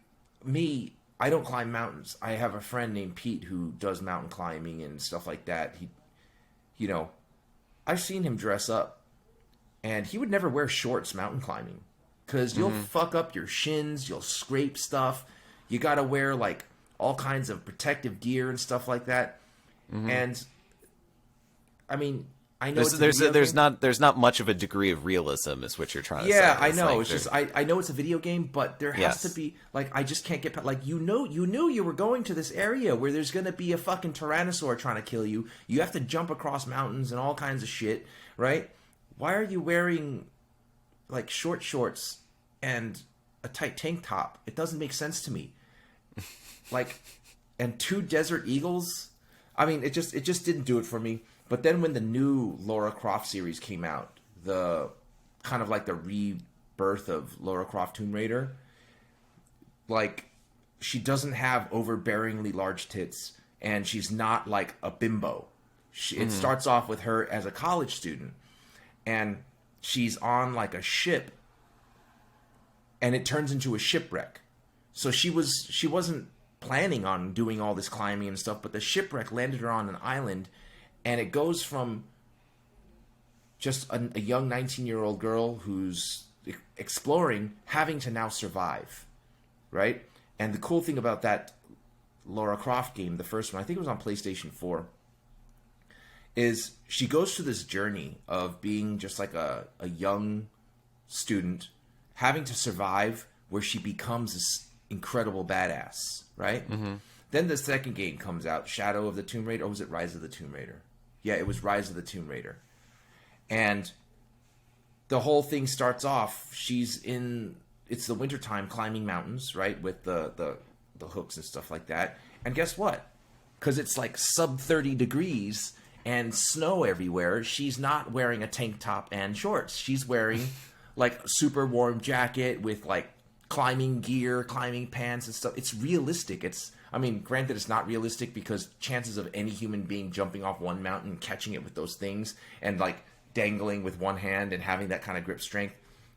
me, I don't climb mountains. I have a friend named Pete who does mountain climbing and stuff like that. I've seen him dress up, and he would never wear shorts mountain climbing because you'll fuck up your shins, you'll scrape stuff. You got to wear like all kinds of protective gear and stuff like that. And I mean, I know there's not much of a degree of realism, is what you're trying to say. Yeah, I know. It's just I know it's a video game, but there has to be, like, I just can't get past, like, you knew you were going to this area where there's gonna be a fucking tyrannosaur trying to kill you. You have to jump across mountains and all kinds of shit, right? Why are you wearing like short shorts and a tight tank top? It doesn't make sense to me. Like, and 2 Desert Eagles. I mean, it just didn't do it for me. But then when the new Lara Croft series came out, the kind of like the rebirth of Lara Croft Tomb Raider, like, she doesn't have overbearingly large tits, and she's not like a bimbo. It starts off with her as a college student, and she's on like a ship, and it turns into a shipwreck. So she wasn't planning on doing all this climbing and stuff, but the shipwreck landed her on an island. And it goes from just a young 19-year-old girl who's exploring, having to now survive, right? And the cool thing about that Lara Croft game, the first one, I think it was on PlayStation 4, is she goes through this journey of being just like a young student, having to survive, where she becomes this incredible badass, right? Then the second game comes out, Shadow of the Tomb Raider, or was it Rise of the Tomb Raider? Yeah, it was Rise of the Tomb Raider. And the whole thing starts off, it's the wintertime climbing mountains, right? With the hooks and stuff like that. And guess what? because it's like sub 30 degrees and snow everywhere, she's not wearing a tank top and shorts. She's wearing like a super warm jacket with like climbing gear, climbing pants and stuff. It's realistic. I mean, granted, it's not realistic because chances of any human being jumping off one mountain and catching it with those things and like dangling with one hand and having that kind of grip strength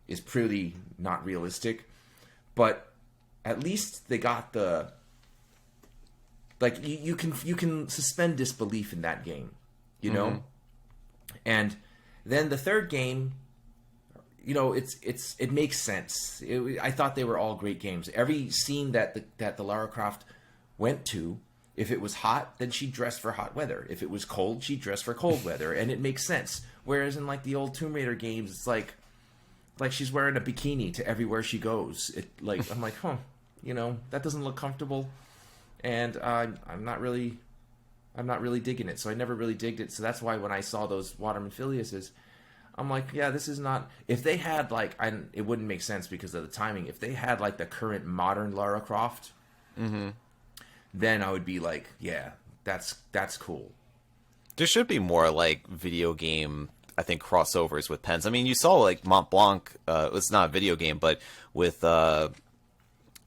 is pretty not realistic. But at least they got the, like, you can suspend disbelief in that game, you know? And then the third game, you know, it makes sense. I thought they were all great games. Every scene that the Lara Croft went to, if it was hot, then she dressed for hot weather. If it was cold, she dressed for cold weather, and it makes sense. Whereas in like the old Tomb Raider games, it's like she's wearing a bikini to everywhere she goes. I'm like, huh, you know, that doesn't look comfortable, and I'm not really digging it. So I never really digged it. So that's why when I saw those Waterman Filiuses, I'm like, yeah, this is not. If they had like, it wouldn't make sense because of the timing. If they had like the current modern Lara Croft, then I would be like, yeah, that's cool. There should be more like video game, I think, crossovers with pens. I mean, you saw like Mont Blanc. It's not a video game, but with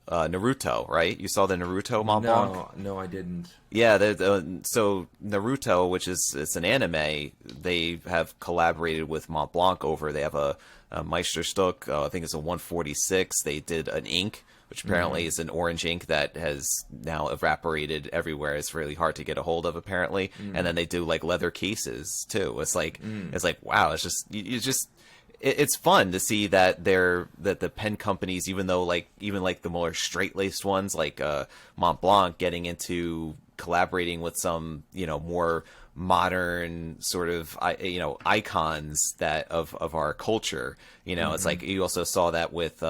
Naruto, right? You saw the Naruto Mont Blanc? No, I didn't. Yeah, so Naruto, which it's an anime, they have collaborated with Mont Blanc over. They have a Meisterstück. I think it's a 146. They did an ink, which apparently is an orange ink that has now evaporated everywhere. It's really hard to get a hold of, apparently. And then they do like leather cases too. It's like wow. It's just it's fun to see that the pen companies, even the more straight-laced ones like Mont Blanc, getting into collaborating with some, you know, more modern sort of, you know, icons that of our culture. You know, it's like you also saw that with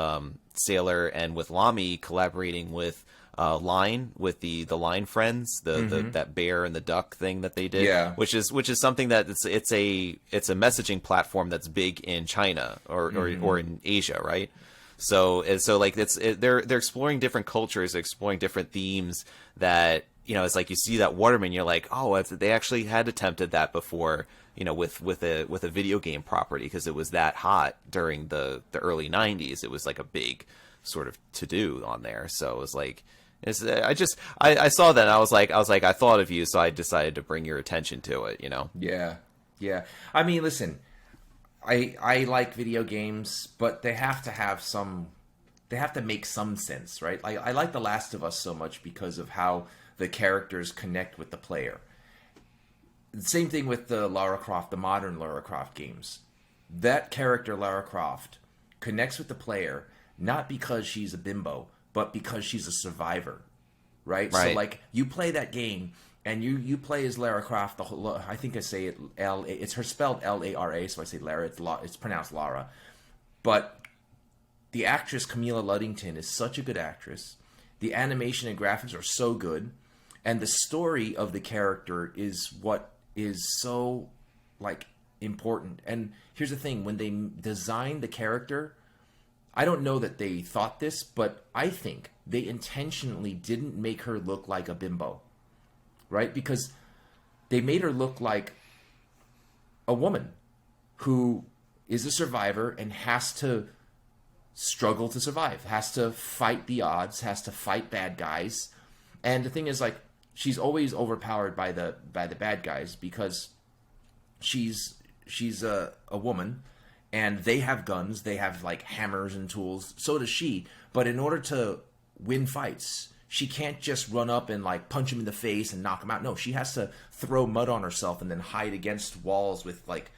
Sailor and with Lamy collaborating with Line, with the Line Friends, that bear and the duck thing that they did, yeah, which is something that it's a messaging platform that's big in China or in Asia, right? So like they're exploring different cultures, exploring different themes that, you know, it's like you see that Waterman, you're like, oh, they actually had attempted that before, you know, with a video game property, because it was that hot during the early 90s. It was like a big sort of to do on there. So it was like, I saw that and I was like, I thought of you, so I decided to bring your attention to it, you know? Yeah. I mean, listen, I like video games, but they have to make some sense, right? I like The Last of Us so much because of how the characters connect with the player. Same thing with the Lara Croft, the modern Lara Croft games. That character, Lara Croft, connects with the player not because she's a bimbo, but because she's a survivor, right? So like you play that game and you play as Lara Croft. The whole, I think I say it it's her spelled Lara, so I say Lara. It's pronounced Lara, but the actress Camilla Luddington is such a good actress. The animation and graphics are so good, and the story of the character is what is so like important. And here's the thing: when they designed the character, I don't know that they thought this, but I think they intentionally didn't make her look like a bimbo, right? Because they made her look like a woman who is a survivor and has to struggle to survive, has to fight the odds, has to fight bad guys. And the thing is, like, she's always overpowered by the bad guys because she's a woman. And they have guns, they have like hammers and tools, so does she. But in order to win fights, she can't just run up and like punch him in the face and knock him out. No, she has to throw mud on herself and then hide against walls with like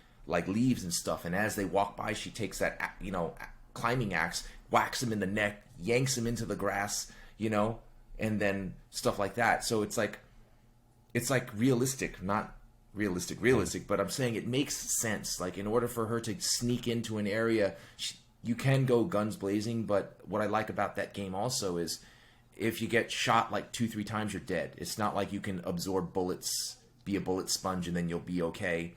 leaves and stuff. And as they walk by, she takes that, you know, climbing axe, whacks him in the neck, yanks him into the grass, you know, and then stuff like that. So it's like realistic, not realistic, but I'm saying it makes sense. Like, in order for her to sneak into an area, you can go guns blazing, but what I like about that game also is if you get shot like 2-3 times, you're dead. It's not like you can absorb bullets, be a bullet sponge, and then you'll be okay.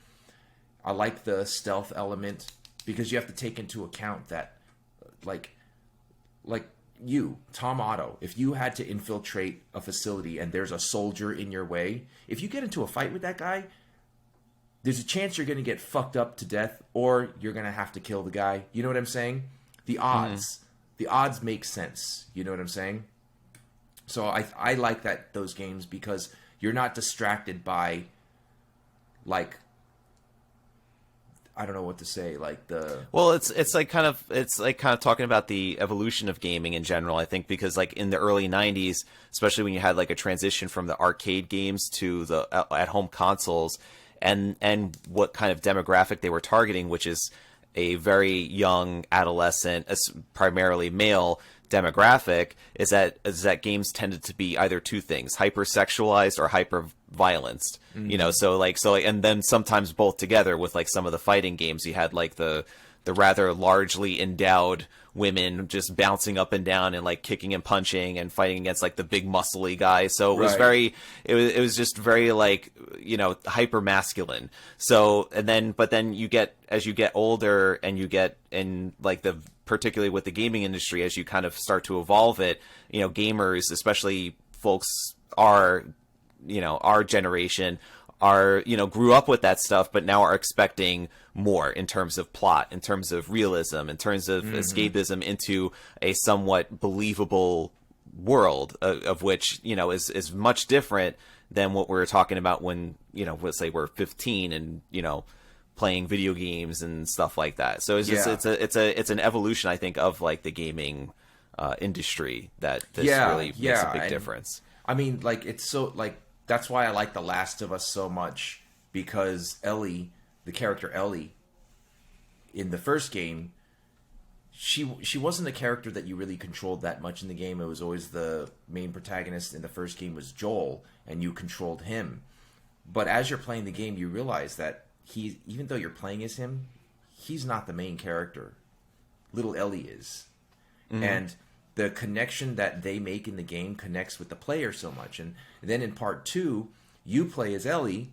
I like the stealth element because you have to take into account that like Tom Otto, if you had to infiltrate a facility and there's a soldier in your way, if you get into a fight with that guy, there's a chance you're going to get fucked up to death, or you're going to have to kill the guy. You know what I'm saying? The odds make sense. You know what I'm saying? So I like those games because you're not distracted by, like, I don't know what to say, like Well, it's like kind of talking about the evolution of gaming in general, I think, because like in the early 90s, especially when you had like a transition from the arcade games to the at-home consoles, and what kind of demographic they were targeting, which is a very young adolescent, primarily male demographic, is that games tended to be either two things: hypersexualized or hyper violenced. And then sometimes both together. With like some of the fighting games, you had like the rather largely endowed women just bouncing up and down and like kicking and punching and fighting against like the big muscly guys. So it was it was just very like, hyper masculine. So but then as you get older and you get in like particularly with the gaming industry, as you kind of start to evolve it, gamers, especially folks our generation, grew up with that stuff, but now are expecting more in terms of plot, in terms of realism, in terms of escapism into a somewhat believable world, of which, is much different than what we were talking about when, let's say we're 15 and, playing video games and stuff like that. So it's just, it's an evolution, I think, of like the gaming industry that really makes a big difference. I mean, like, it's so, like, that's why I like The Last of Us so much, because Ellie, the character Ellie, in the first game, she wasn't a character that you really controlled that much in the game. It was always the main protagonist in the first game was Joel, and you controlled him. But as you're playing the game, you realize that even though you're playing as him, he's not the main character. Little Ellie is. Mm-hmm. And the connection that they make in the game connects with the player so much. And then in part 2, you play as Ellie,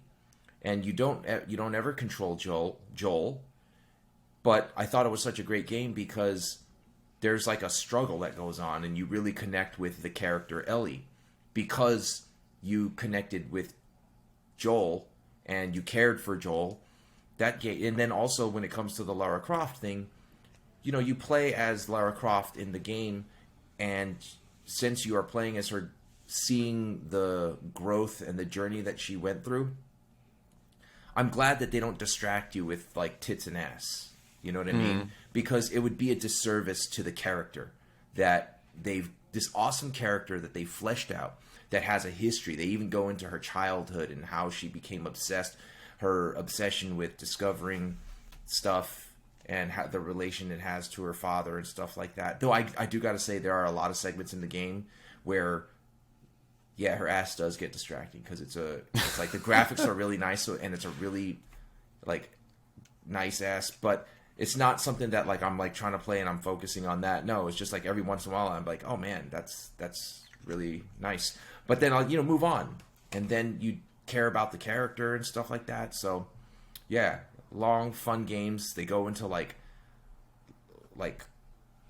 and you don't ever control Joel. But I thought it was such a great game because there's like a struggle that goes on, and you really connect with the character Ellie because you connected with Joel and you cared for Joel. That game, and then also when it comes to the Lara Croft thing, you play as Lara Croft in the game. And since you are playing as her, seeing the growth and the journey that she went through, I'm glad that they don't distract you with like tits and ass. You know what I mean? Because it would be a disservice to the character that this awesome character that they fleshed out, that has a history. They even go into her childhood and how she became obsessed, her obsession with discovering stuff, and how the relation it has to her father and stuff like that. Though I do got to say there are a lot of segments in the game where, her ass does get distracting because it's like the graphics are really nice, and it's a really like nice ass, but it's not something that like I'm like trying to play and I'm focusing on that. No, it's just like every once in a while I'm like, oh man, that's really nice. But then I'll move on, and then you care about the character and stuff like that. So yeah. Long, fun games. They go into like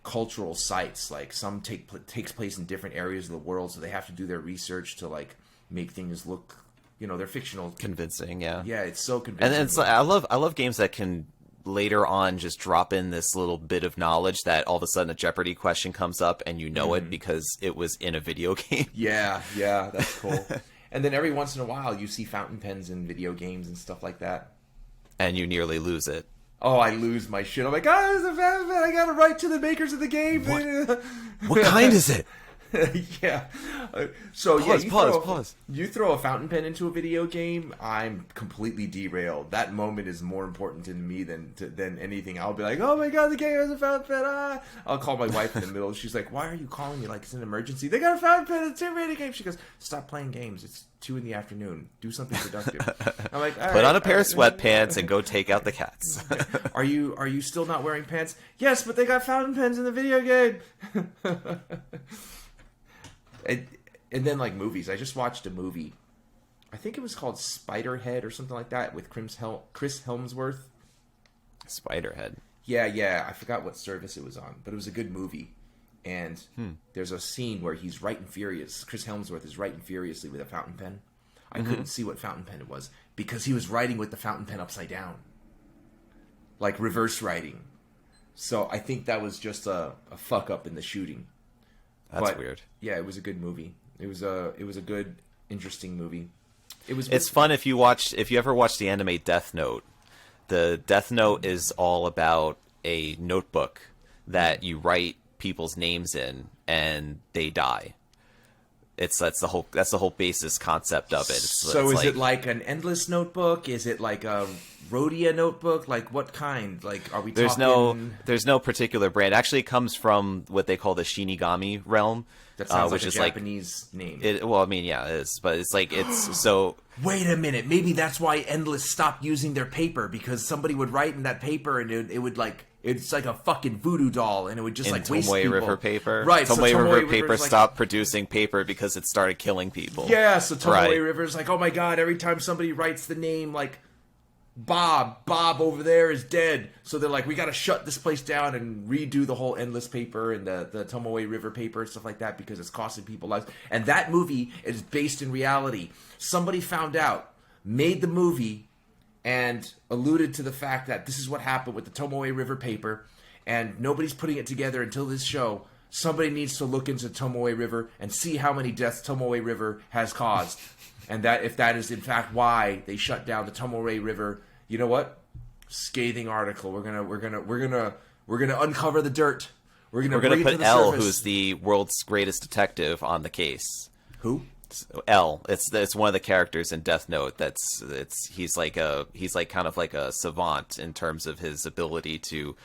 cultural sites. Like some takes place in different areas of the world, so they have to do their research to like make things look, they're fictional, convincing. Yeah, it's so convincing. And it's I love games that can later on just drop in this little bit of knowledge that all of a sudden a Jeopardy question comes up and it because it was in a video game. Yeah, that's cool. And then every once in a while you see fountain pens in video games and stuff like that. And you nearly lose it. Oh, I lose my shit. I'm like, there's a fountain pen. I got to write to the makers of the game. What kind is it? Yeah. So pause. You throw a fountain pen into a video game, I'm completely derailed. That moment is more important to me than anything. I'll be like, oh my god, the game has a fountain pen. Ah. I'll call my wife in the middle. She's like, why are you calling me like it's an emergency? They got a fountain pen. It's a video game. She goes, stop playing games. It's 2 p.m. Do something productive. I'm like, put on a pair of sweatpants and go take out the cats. Are you still not wearing pants? Yes, but they got fountain pens in the video game. And then like movies. I just watched a movie. I think it was called Spiderhead or something like that with Chris Hemsworth. Spiderhead. Yeah. I forgot what service it was on, but it was a good movie. and there's a scene where he's writing furious. Chris Hemsworth is writing furiously with a fountain pen. I couldn't see what fountain pen it was because he was writing with the fountain pen upside down, like reverse writing. So I think that was just a fuck up in the shooting. That's weird. Yeah, it was a good movie. It was a good, interesting movie. It's fun if you ever watch the anime Death Note. The Death Note is all about a notebook that you write people's names in and they die. That's the whole basis concept of it. Is it like an endless notebook? Is it like a Rhodia notebook? Like what kind? Like are we talking... There's no particular brand. Actually, it comes from what they call the Shinigami realm. That sounds like a Japanese name. Well, I mean, yeah, it is. But it's like, it's so... Wait a minute. Maybe that's why Endless stopped using their paper, because somebody would write in that paper and it would like... It's like a fucking voodoo doll, and it would just like waste people. Tomoe River paper. Right. Tomoe River paper stopped producing paper because it started killing people. Yeah, so Tomoe River's like, oh my god, every time somebody writes the name like Bob over there is dead. So they're like, we got to shut this place down and redo the whole Endless paper and the Tomoe River paper and stuff like that because it's costing people lives. And that movie is based in reality. Somebody found out, made the movie, and alluded to the fact that this is what happened with the Tomoe River paper, and nobody's putting it together until this show. Somebody needs to look into Tomoe River and see how many deaths Tomoe River has caused, and that if that is in fact why they shut down the Tomoe River. You know what? Scathing article. We're gonna uncover the dirt. We're gonna put L, who's the world's greatest detective, on the case. Who? L. It's one of the characters in Death Note. He's kind of like a savant in terms of his ability to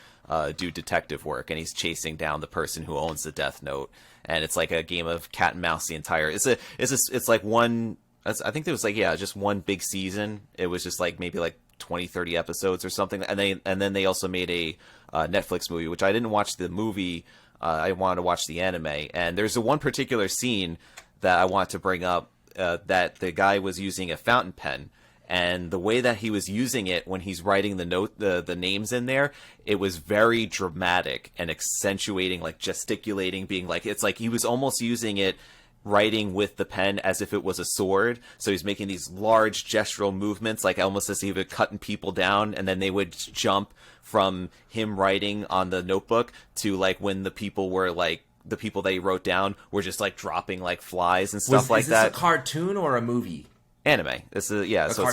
do detective work, and he's chasing down the person who owns the Death Note. And it's like a game of cat and mouse. The entire it's like one. I think there was just one big season. It was just like maybe like 20, 30 episodes or something. And then they also made a Netflix movie, which I didn't watch the movie. I wanted to watch the anime, and there's one particular scene that I want to bring up, that the guy was using a fountain pen, and the way that he was using it when he's writing the names in there, it was very dramatic and accentuating, like gesticulating, being like, it's like he was almost using it, writing with the pen as if it was a sword. So he's making these large gestural movements, like almost as if he was cutting people down, and then they would jump from him writing on the notebook to like when the people were like, the people that he wrote down were just like dropping like flies and stuff like that. Is this a cartoon or a movie? Anime. It's a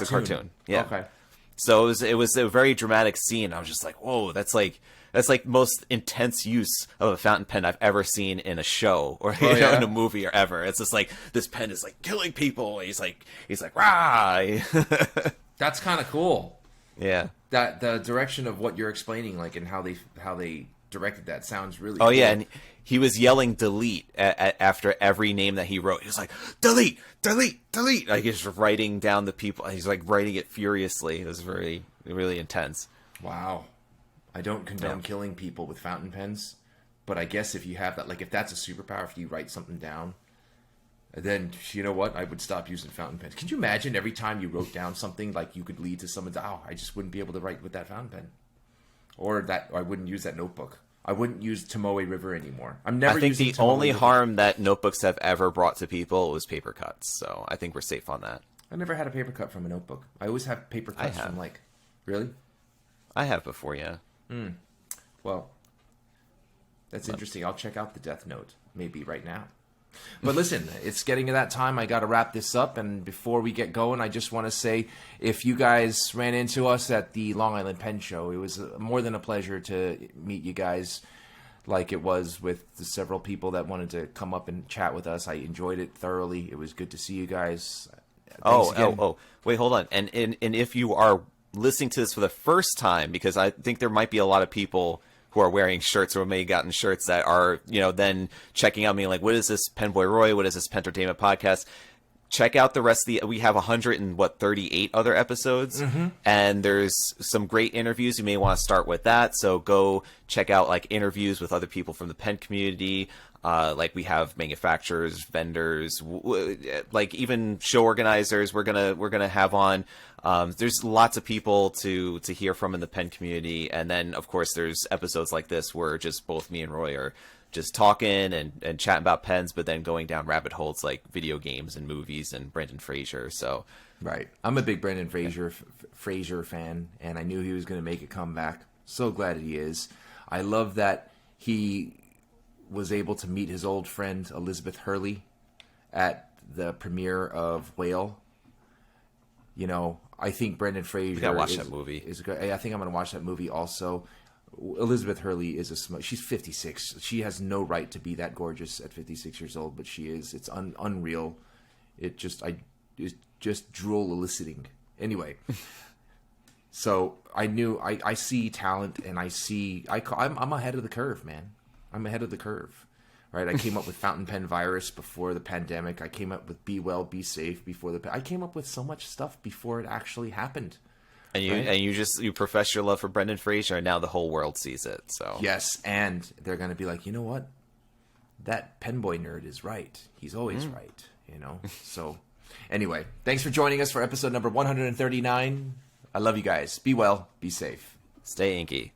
cartoon. Yeah. Okay. So it was a very dramatic scene. I was just like, whoa, that's like most intense use of a fountain pen I've ever seen in a show or in a movie or ever. It's just like this pen is like killing people. He's like rah. That's kind of cool. Yeah. That the direction of what you're explaining, like, and how they directed that sounds really. Oh cool. yeah, and he was yelling delete after every name that he wrote. He was like, delete, delete, delete. Like he's writing down the people. He's like writing it furiously. It was really, really intense. Wow. I don't condone killing people with fountain pens, but I guess if you have that, like if that's a superpower, if you write something down, then you know what? I would stop using fountain pens. Could you imagine every time you wrote down something, like you could lead to someone's, I just wouldn't be able to write with that fountain pen. Or I wouldn't use that notebook. I wouldn't use Tomoe River anymore. I think the only harm that notebooks have ever brought to people was paper cuts. So I think we're safe on that. I never had a paper cut from a notebook. I always have paper cuts from like... Really? I have before, yeah. Well, that's interesting. I'll check out the Death Note maybe right now. But listen, it's getting to that time. I got to wrap this up. And before we get going, I just want to say, if you guys ran into us at the Long Island Pen Show, it was more than a pleasure to meet you guys, like it was with the several people that wanted to come up and chat with us. I enjoyed it thoroughly. It was good to see you guys. Wait, hold on. And if you are listening to this for the first time, because I think there might be a lot of people who are wearing shirts or may have gotten shirts that are, then checking out me like, what is this PenBoyRoy? What is this Pentertainment Podcast? Check out the rest of we have 138 other episodes, and there's some great interviews. You may want to start with that. So go check out like interviews with other people from the pen community. Like we have manufacturers, vendors, like even show organizers. We're gonna have on. There's lots of people to hear from in the pen community, and then of course there's episodes like this where just both me and Roy are just talking and chatting about pens, but then going down rabbit holes like video games and movies and Brendan Fraser. So, right, I'm a big Brendan Fraser fan, and I knew he was going to make a comeback. So glad he is. I love that he was able to meet his old friend Elizabeth Hurley at the premiere of Whale. You know, I think Brendan Fraser. You gotta watch that movie. Is good. I think I'm going to watch that movie also. Elizabeth Hurley is she's 56. She has no right to be that gorgeous at 56 years old, but she is. It's unreal. It's just drool eliciting. Anyway, so I see talent, and I'm ahead of the curve, man. I'm ahead of the curve. Right? I came up with fountain pen virus before the pandemic. I came up with be well, be safe before I came up with so much stuff before it actually happened. And you profess your love for Brendan Fraser, and now the whole world sees it. So yes, and they're going to be like, you know what? That penboy nerd is right. He's always right. You know. So anyway, thanks for joining us for episode number 139. I love you guys. Be well, be safe, stay inky.